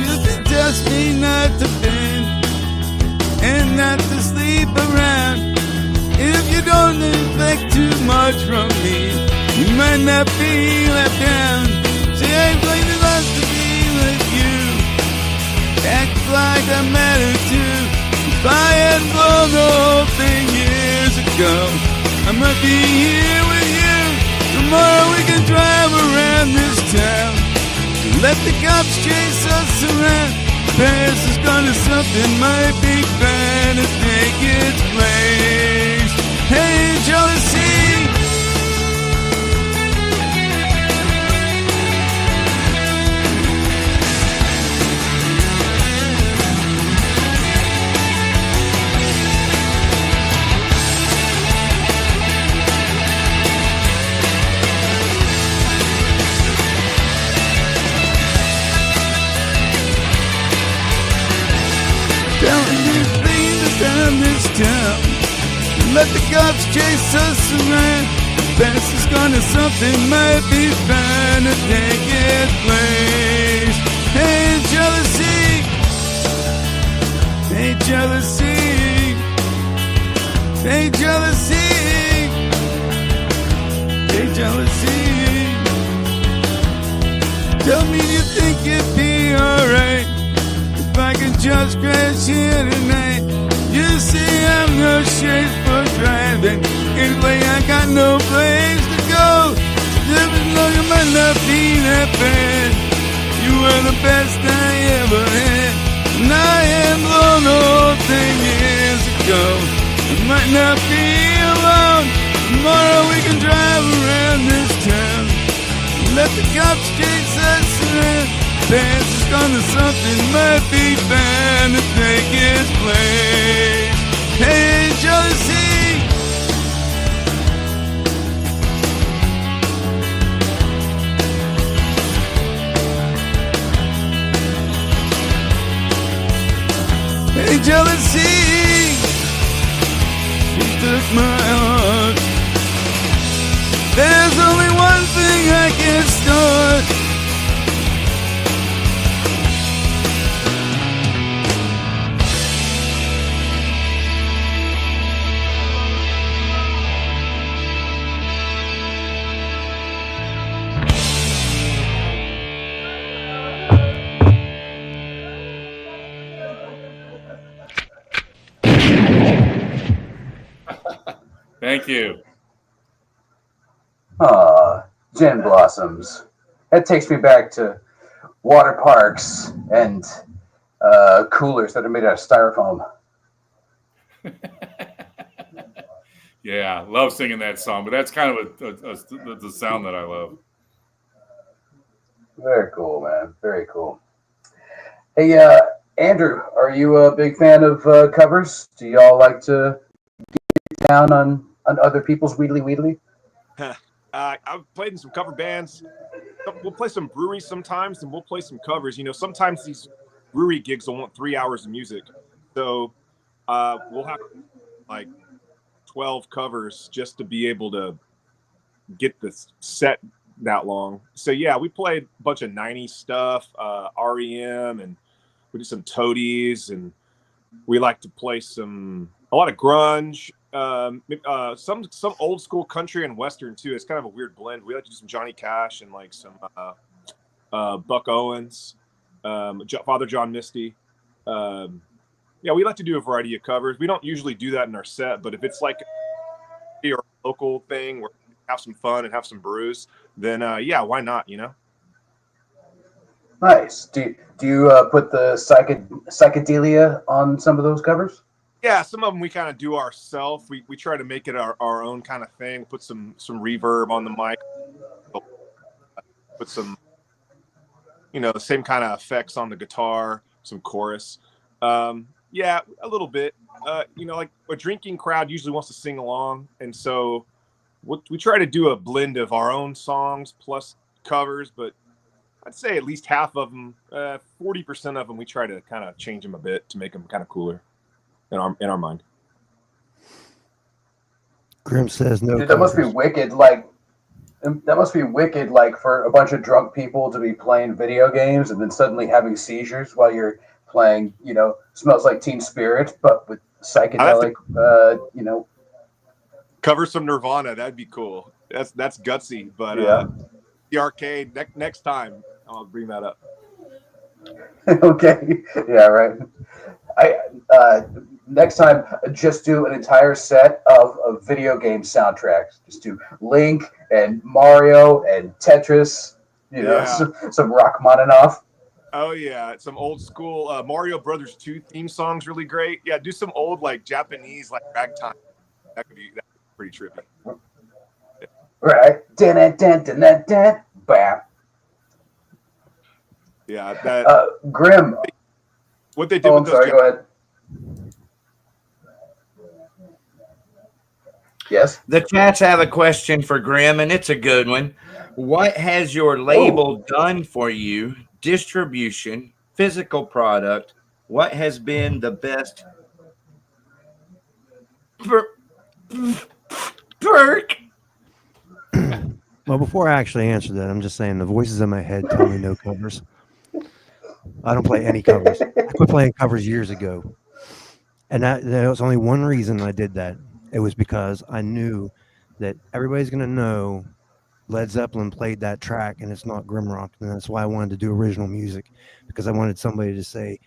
K: Just it tells me not to bend and not to sleep around. If you don't expect too much from me, you might not be left down. See, I ain't playing the love to be with you. Act like I matter too. If I hadn't blown the whole thing years ago, I might be here with you. Tomorrow we can drive around this town. Let the cops chase us around. Paris is gonna something my big band to take its place. Hey, jealousy. Down this town, let the cops chase us around. Paris is gonna something might be fine to take its place. Hey, jealousy. Hey, jealousy. Hey, jealousy. Hey, jealousy. Tell me you think it'd be alright if I could just crash here tonight. You see, I'm no shape for driving. Anyway, I got no place to go. Living long, it might not be that bad. You were the best I ever had. And I am blown the whole thing years ago. I might not be alone. Tomorrow we can drive around this town. Let the cops chase us around. Paris is gonna something might be fine to take its place. Hey, jealousy. Hey, jealousy. She took my heart. There's only one thing I can store.
H: Thank you.
F: Gin blossoms. That takes me back to water parks and coolers that are made out of styrofoam.
H: Yeah, love singing that song, but that's kind of the sound that I love.
F: Very cool, man. Very cool. Hey, Andrew, are you a big fan of covers? Do y'all like to get down on other people's Wheedly Wheedly?
I: I've played in some cover bands. We'll play some breweries sometimes, and we'll play some covers. You know, sometimes these brewery gigs will want 3 hours of music. So we'll have like 12 covers just to be able to get this set that long. So yeah, we played a bunch of 90s stuff, REM, and we did some Toadies, and we like to play a lot of grunge, some old school country and western too. It's kind of a weird blend. We like to do some Johnny Cash and like some Buck Owens, Father John Misty. Yeah, we like to do a variety of covers. We don't usually do that in our set, but if it's like a local thing where we have some fun and have some brews, then yeah, why not? You know.
F: Nice. Do you put the psychedelia on some of those covers?
I: Yeah, some of them we kind of do ourselves. We try to make it our own kind of thing. Put some reverb on the mic. Put some, the same kind of effects on the guitar. Some chorus. Yeah, a little bit. Like a drinking crowd usually wants to sing along, and so we try to do a blend of our own songs plus covers. But I'd say at least half of them, 40% of them, we try to kind of change them a bit to make them kind of cooler in our mind.
G: Grim says no.
F: Dude, that must be wicked. That must be wicked. Like for a bunch of drunk people to be playing video games and then suddenly having seizures while you're playing. Smells Like Teen Spirit, but with psychedelic.
I: Cover some Nirvana. That'd be cool. That's gutsy. But
F: yeah.
I: The arcade next time I'll bring that up.
F: Okay. Yeah. Right. Next time, just do an entire set of video game soundtracks. Just do Link and Mario and Tetris. Some Rachmaninoff.
I: Oh yeah, some old school Mario Brothers 2 theme songs, really great. Yeah, do some old like Japanese like ragtime. That could be pretty trippy.
F: Right. Dun, dun, dun, dun, dun, dun. Bam.
I: Yeah, that
F: Grim.
I: what they did
F: Oh,
I: with
F: I'm
I: those.
F: sorry. Go ahead. Yes.
A: The chats have a question for Grim, and it's a good one. What has your label done for you? Distribution, physical product. What has been the best perk?
G: Well, before I actually answer that, I'm just saying the voices in my head tell me no covers. I don't play any covers. I quit playing covers years ago. And there was only one reason I did that. It was because I knew that everybody's going to know Led Zeppelin played that track and it's not GrimRock. And that's why I wanted to do original music, because I wanted somebody to say,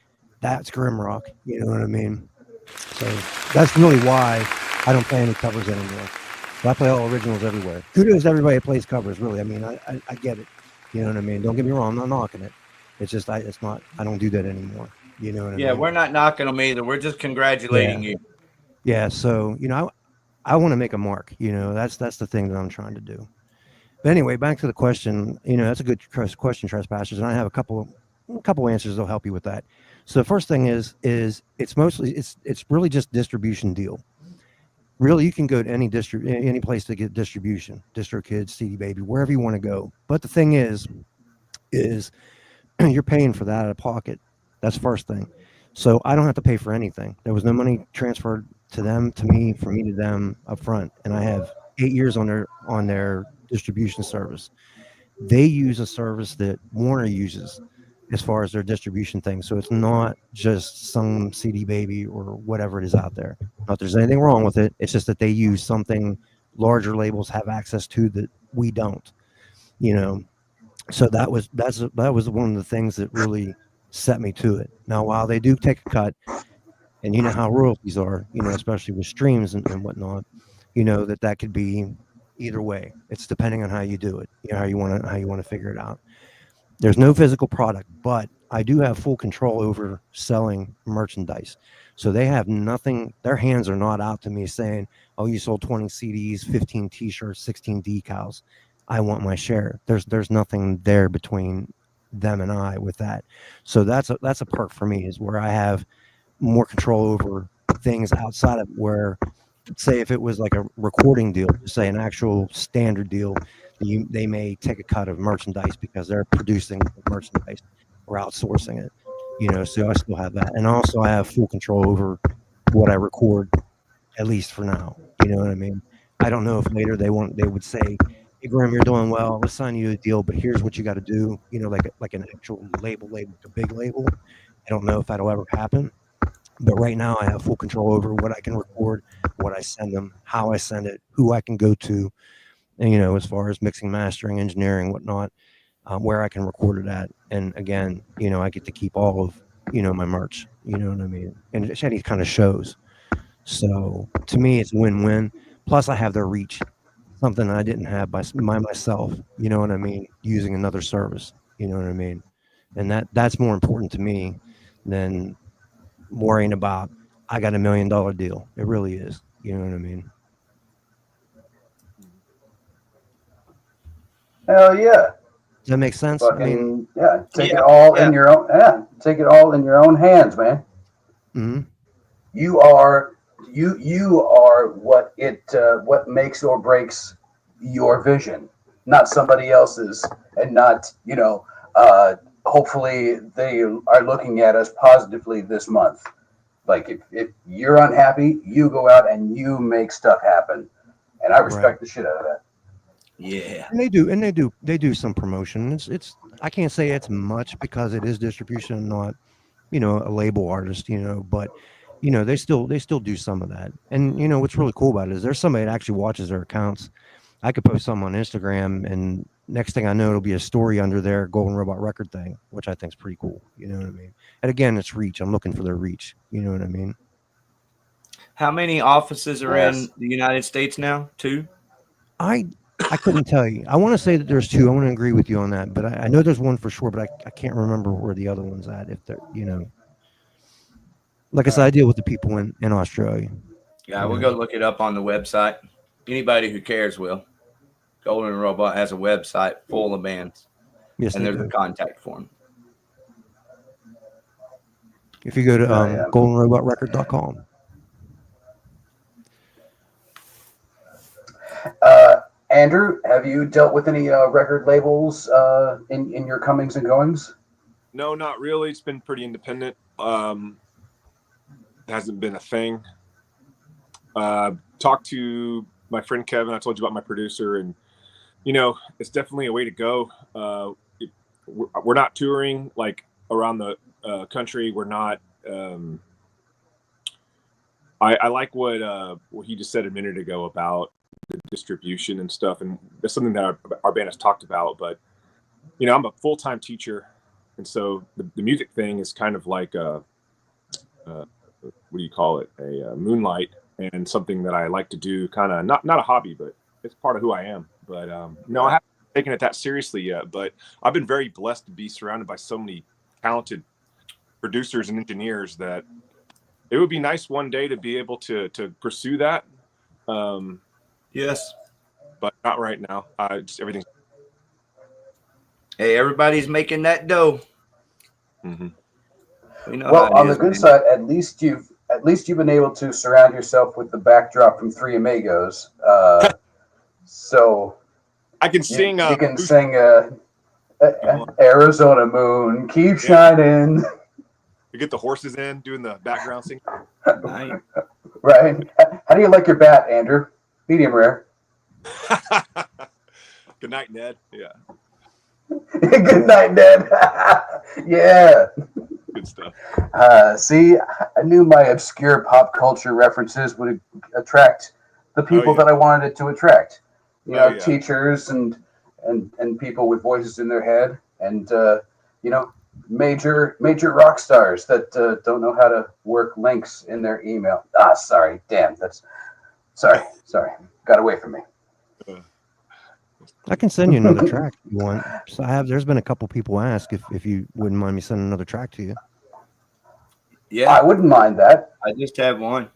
G: that's GrimRock. You know what I mean? So that's really why I don't play any covers anymore. So I play all originals everywhere. Kudos to everybody that plays covers, really. I mean, I get it. You know what I mean? Don't get me wrong. I'm not knocking it. It's just, I don't do that anymore. You know what I mean?
A: Yeah, we're not knocking them either. We're just congratulating you.
G: Yeah. So, I want to make a mark, that's the thing that I'm trying to do. But anyway, back to the question, that's a good question, Trespassers. And I have a couple answers that'll help you with that. So the first thing is it's really just distribution deal. Really, you can go to any place to get distribution, DistroKid, CD Baby, wherever you want to go. But the thing is you're paying for that out of pocket. That's the first thing. So I don't have to pay for anything. There was no money transferred to me, from me to them up front. And I have 8 years on their distribution service. They use a service that Warner uses as far as their distribution thing. So it's not just some CD Baby or whatever it is out there. Not that there's anything wrong with it. It's just that they use something larger labels have access to that we don't. So that was one of the things that really set me to it. Now, while they do take a cut, and you know how royalties are, especially with streams and whatnot, that could be either way. It's depending on how you do it, how you want to figure it out. There's no physical product, but I do have full control over selling merchandise. So they have nothing. Their hands are not out to me saying, "Oh, you sold 20 CDs, 15 T-shirts, 16 decals. I want my share." There's nothing there between them and I with that. So that's a perk for me, is where I have more control over things outside of where, say, if it was like a recording deal, say an actual standard deal, they may take a cut of merchandise because they're producing merchandise or outsourcing it. So I still have that, and also I have full control over what I record, at least for now. You know what I mean? I don't know if later they would say, "Hey, Grim, you're doing well. Let's sign you a deal, but here's what you got to do." Like an actual label, a big label. I don't know if that'll ever happen, but right now I have full control over what I can record, what I send them, how I send it, who I can go to, and as far as mixing, mastering, engineering, whatnot, where I can record it at. And again, I get to keep all of my merch. You know what I mean? And it's any kind of shows. So to me, it's win-win. Plus, I have their reach, something I didn't have by myself. You know what I mean? Using another service. You know what I mean? And that's more important to me than worrying about, I got $1 million deal. It really is. You know what I mean?
F: Hell yeah.
G: Does that make sense?
F: Fucking, take it all in your own. Yeah, take it all in your own hands, man.
G: Mm-hmm.
F: You are what makes or breaks your vision, not somebody else's, and not hopefully they are looking at us positively this month. Like if you're unhappy, you go out and you make stuff happen, and I respect the shit out of that.
A: Yeah,
G: and they do some promotion. It's I can't say it's much because it is distribution, not a label artist, but they still do some of that. And what's really cool about it is there's somebody that actually watches their accounts. I could post something on Instagram, and next thing I know, it'll be a story under their Golden Robot Record thing, which I think is pretty cool. You know what I mean? And again, it's reach. I'm looking for their reach. You know what I mean?
A: How many offices are in the United States now? 2?
G: I I couldn't tell you. I want to say that there's two. I want to agree with you on that, but I know there's one for sure, but I can't remember where the other one's at. If they're, like I said, I deal with the people in Australia.
A: Yeah, we'll go look it up on the website. Anybody who cares will. Golden Robot has a website full of bands.
G: Yes,
A: and
G: they
A: there's
G: do.
A: a contact form.
G: If you go to goldenrobotrecord.com.
F: Andrew, have you dealt with any record labels in your comings and goings?
I: No, not really. It's been pretty independent. Hasn't been a thing. Talked to my friend Kevin. I told you about my producer, and it's definitely a way to go. We're not touring like around the country. We're not. I like what he just said a minute ago about the distribution and stuff, and that's something that our band has talked about. But I'm a full-time teacher, and so the music thing is kind of like what do you call it? A moonlight, and something that I like to do. Kind of not a hobby, but it's part of who I am. But no, I haven't taken it that seriously yet. But I've been very blessed to be surrounded by so many talented producers and engineers that it would be nice one day to be able to pursue that.
A: Yes,
I: but not right now. Just everything.
A: Hey, everybody's making that dough.
I: Mm-hmm.
F: Well, on the good side, at least you've been able to surround yourself with the backdrop from Three Amigos. So
I: I can sing.
F: You can sing Arizona Moon, Keep Shining.
I: You get the horses in doing the background singing.
F: Right. How do you like your bat, Andrew? Medium rare.
I: Good night, Ned. Yeah.
F: Good night, Ned. Yeah.
I: Good stuff.
F: See, I knew my obscure pop culture references would attract the people that I wanted it to attract. Teachers and people with voices in their head, and major rock stars that don't know how to work links in their email. Sorry, damn, sorry, got away from me.
G: I can send you another track if you want. So there's been a couple people ask if you wouldn't mind me sending another track to you.
A: Yeah,
F: I wouldn't mind that.
A: I just have one.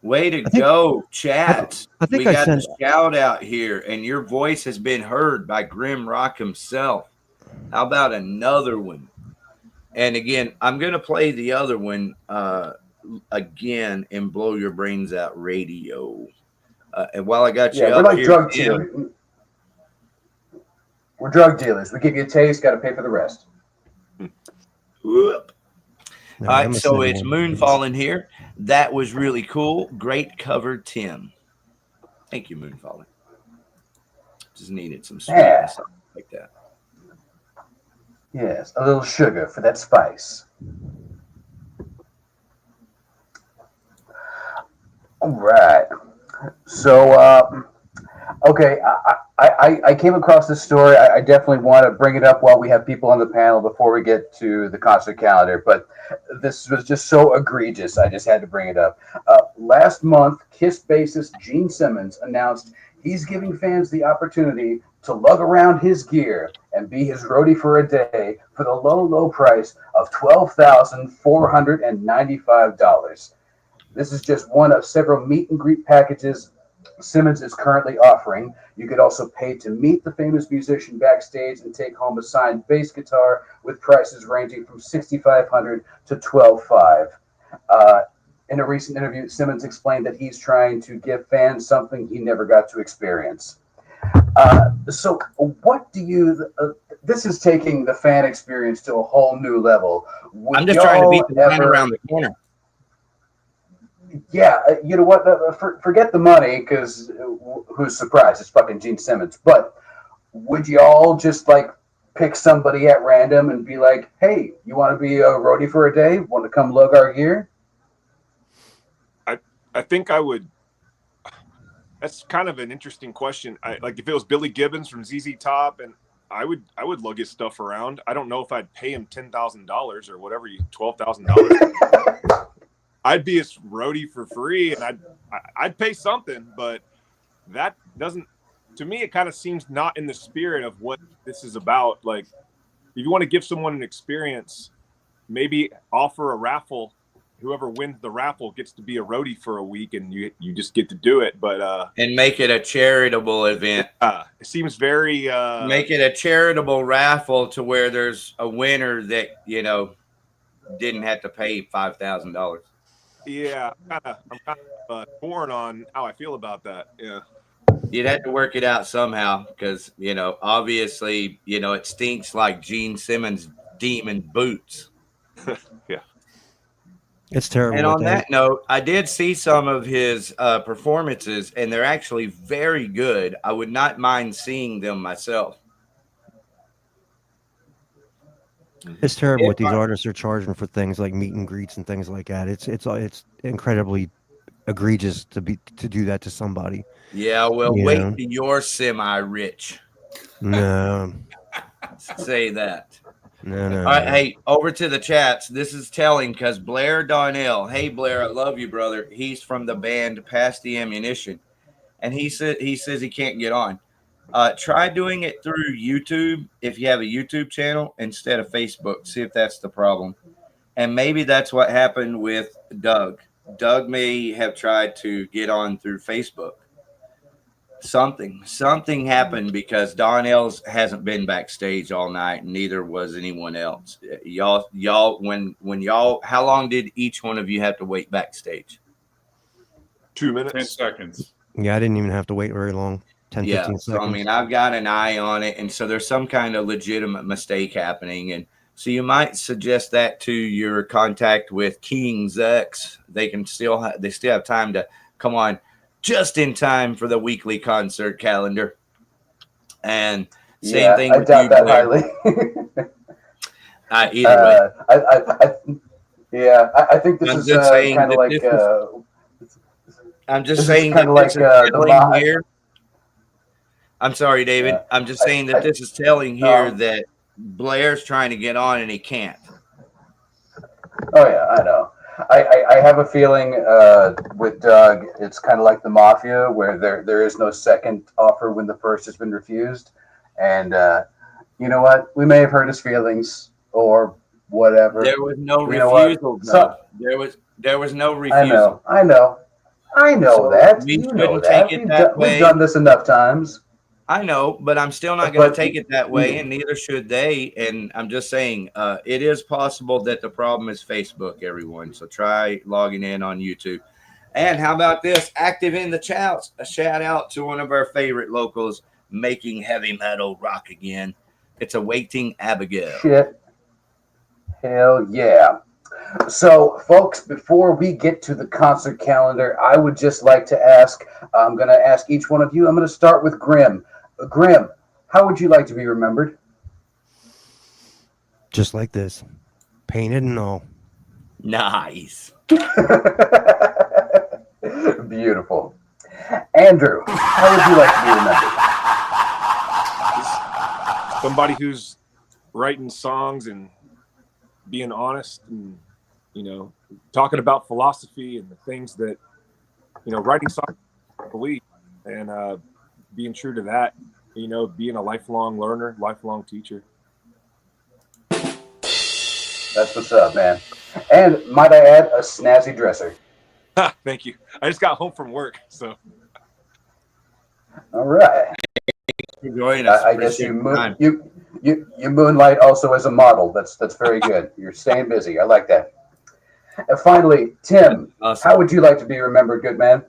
A: Way to go, chat.
G: I think
A: we got a shout out here, and your voice has been heard by GrimRock himself. How about another one? And again, I'm going to play the other one again in Blow Your Brains Out Radio. And while I got you
F: we're
A: up
F: like
A: here,
F: drug dealers. We're drug dealers. We give you a taste, got to pay for the rest.
A: Whoop. All right, so it's Moonfall in here. That was really cool. Great cover, Tim. Thank you, Moonfall. Just needed some sweetness like that.
F: Yes, a little sugar for that spice. All right. So, okay, I came across this story. I definitely want to bring it up while we have people on the panel before we get to the concert calendar, but this was just so egregious, I just had to bring it up. Last month, KISS bassist Gene Simmons announced he's giving fans the opportunity to lug around his gear and be his roadie for a day for the low price of $12,495. This is just one of several meet and greet packages Simmons is currently offering. You could also pay to meet the famous musician backstage and take home a signed bass guitar with prices ranging from $6,500 to $12,500. In a recent interview, Simmons explained that he's trying to give fans something he never got to experience. So what do you... this is taking the fan experience to a whole new level.
A: I'm just trying to beat the line around the corner.
F: Yeah, you know what? Forget the money, because who's surprised? It's fucking Gene Simmons. But would you all just pick somebody at random and be like, "Hey, you want to be a roadie for a day? Want to come lug our gear?"
I: I think I would. That's kind of an interesting question. Like if it was Billy Gibbons from ZZ Top, and I would lug his stuff around. I don't know if I'd pay him $10,000 or whatever, $12,000. I'd be his roadie for free, and I'd pay something, but that doesn't to me, it kind of seems not in the spirit of what this is about. Like, if you want to give someone an experience, maybe offer a raffle. Whoever wins the raffle gets to be a roadie for a week, and you just get to do it. But
A: and make it a charitable event.
I: It seems very
A: make it a charitable raffle to where there's a winner that didn't have to pay $5,000.
I: Yeah, I'm kind of torn on how I feel about that. Yeah,
A: you'd have to work it out somehow because obviously it stinks like Gene Simmons' demon boots.
I: Yeah.
G: It's terrible.
A: And on that note, I did see some of his performances, and they're actually very good. I would not mind seeing them myself.
G: It's terrible what these artists are charging for things like meet and greets and things like that. It's incredibly egregious to do that to somebody.
A: Yeah, well, wait till you're semi-rich.
G: No.
A: Say that.
G: No.
A: All right, hey, over to the chats. This is telling because Blair Donnell. Hey, Blair, I love you, brother. He's from the band Pass the Ammunition, and he says he can't get on. Try doing it through YouTube if you have a YouTube channel instead of Facebook. See if that's the problem, and maybe that's what happened with Doug. Doug may have tried to get on through Facebook. Something happened because Donnell's hasn't been backstage all night, and neither was anyone else. Y'all, when y'all, how long did each one of you have to wait backstage?
I: 2 minutes,
H: 10 seconds.
G: Yeah, I didn't even have to wait very long. 10, 15 seconds.
A: So, I mean, I've got an eye on it, and so there's some kind of legitimate mistake happening, and so you might suggest that to your contact with King's X. They still have time to come on just in time for the weekly concert calendar. And same thing with
F: I doubt
A: you,
F: that
A: Blair.
F: highly.
A: Either way.
F: I think this is kind of like.
A: I'm just saying that this is telling here. I'm sorry, David. I'm just saying that this is telling here that Blair's trying to get on and he can't.
F: Oh yeah, I know. I have a feeling with Doug, it's kind of like the mafia, where there is no second offer when the first has been refused. And you know what? We may have hurt his feelings or whatever.
A: There was no refusal. There was no refusal.
F: I know
A: So
F: that.
A: we
F: You know
A: shouldn't
F: that.
A: take it that way.
F: We've done this enough times.
A: I know, but I'm still not going to take it that way, and neither should they. And I'm just saying, it is possible that the problem is Facebook, everyone. So try logging in on YouTube. And how about this? Active in the chats. A shout out to one of our favorite locals making heavy metal rock again. It's Awaiting Abigail.
F: Shit. Hell yeah. So, folks, before we get to the concert calendar, I would just like to ask, I'm going to ask each one of you. I'm going to start with Grim. Grim, how would you like to be remembered?
G: Just like this. Painted and all.
A: Nice.
F: Beautiful. Andrew, how would you like to be remembered?
I: Somebody who's writing songs and being honest and, talking about philosophy and the things that, writing songs, I believe, and being true to that, being a lifelong learner, lifelong teacher.
F: That's what's up, man. And might I add, a snazzy dresser.
I: Thank you. I just got home from work, so.
F: All right.
A: Joining us.
F: I guess you moonlight also as a model. That's very good. You're staying busy. I like that. And finally, Tim, how would you like to be remembered, good man?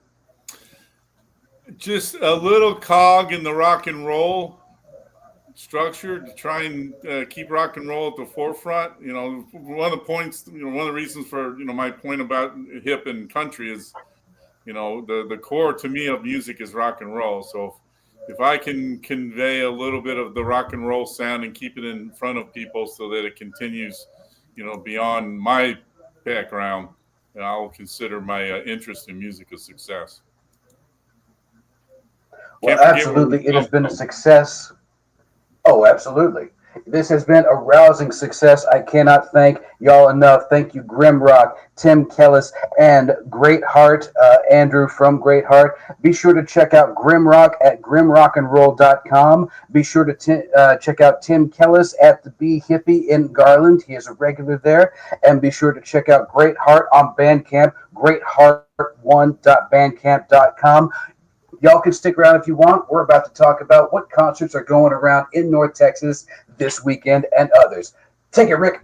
H: Just a little cog in the rock and roll structure to try and keep rock and roll at the forefront. One of the points, one of the reasons for, my point about hip and country is, the core to me of music is rock and roll. So if I can convey a little bit of the rock and roll sound and keep it in front of people so that it continues, beyond my background, I'll consider my interest in music a success.
F: Well, absolutely. It has been a success. Oh, absolutely. This has been a rousing success. I cannot thank y'all enough. Thank you, GrimRock, Tim Kellis, and Great Heart, Andrew from Great Heart. Be sure to check out GrimRock at grimrockandroll.com. Be sure to check out Tim Kellis at the Bee Hippie in Garland. He is a regular there. And be sure to check out Great Heart on Bandcamp, greatheart1.bandcamp.com. Y'all can stick around if you want. We're about to talk about what concerts are going around in North Texas this weekend and others. Take it, Rick.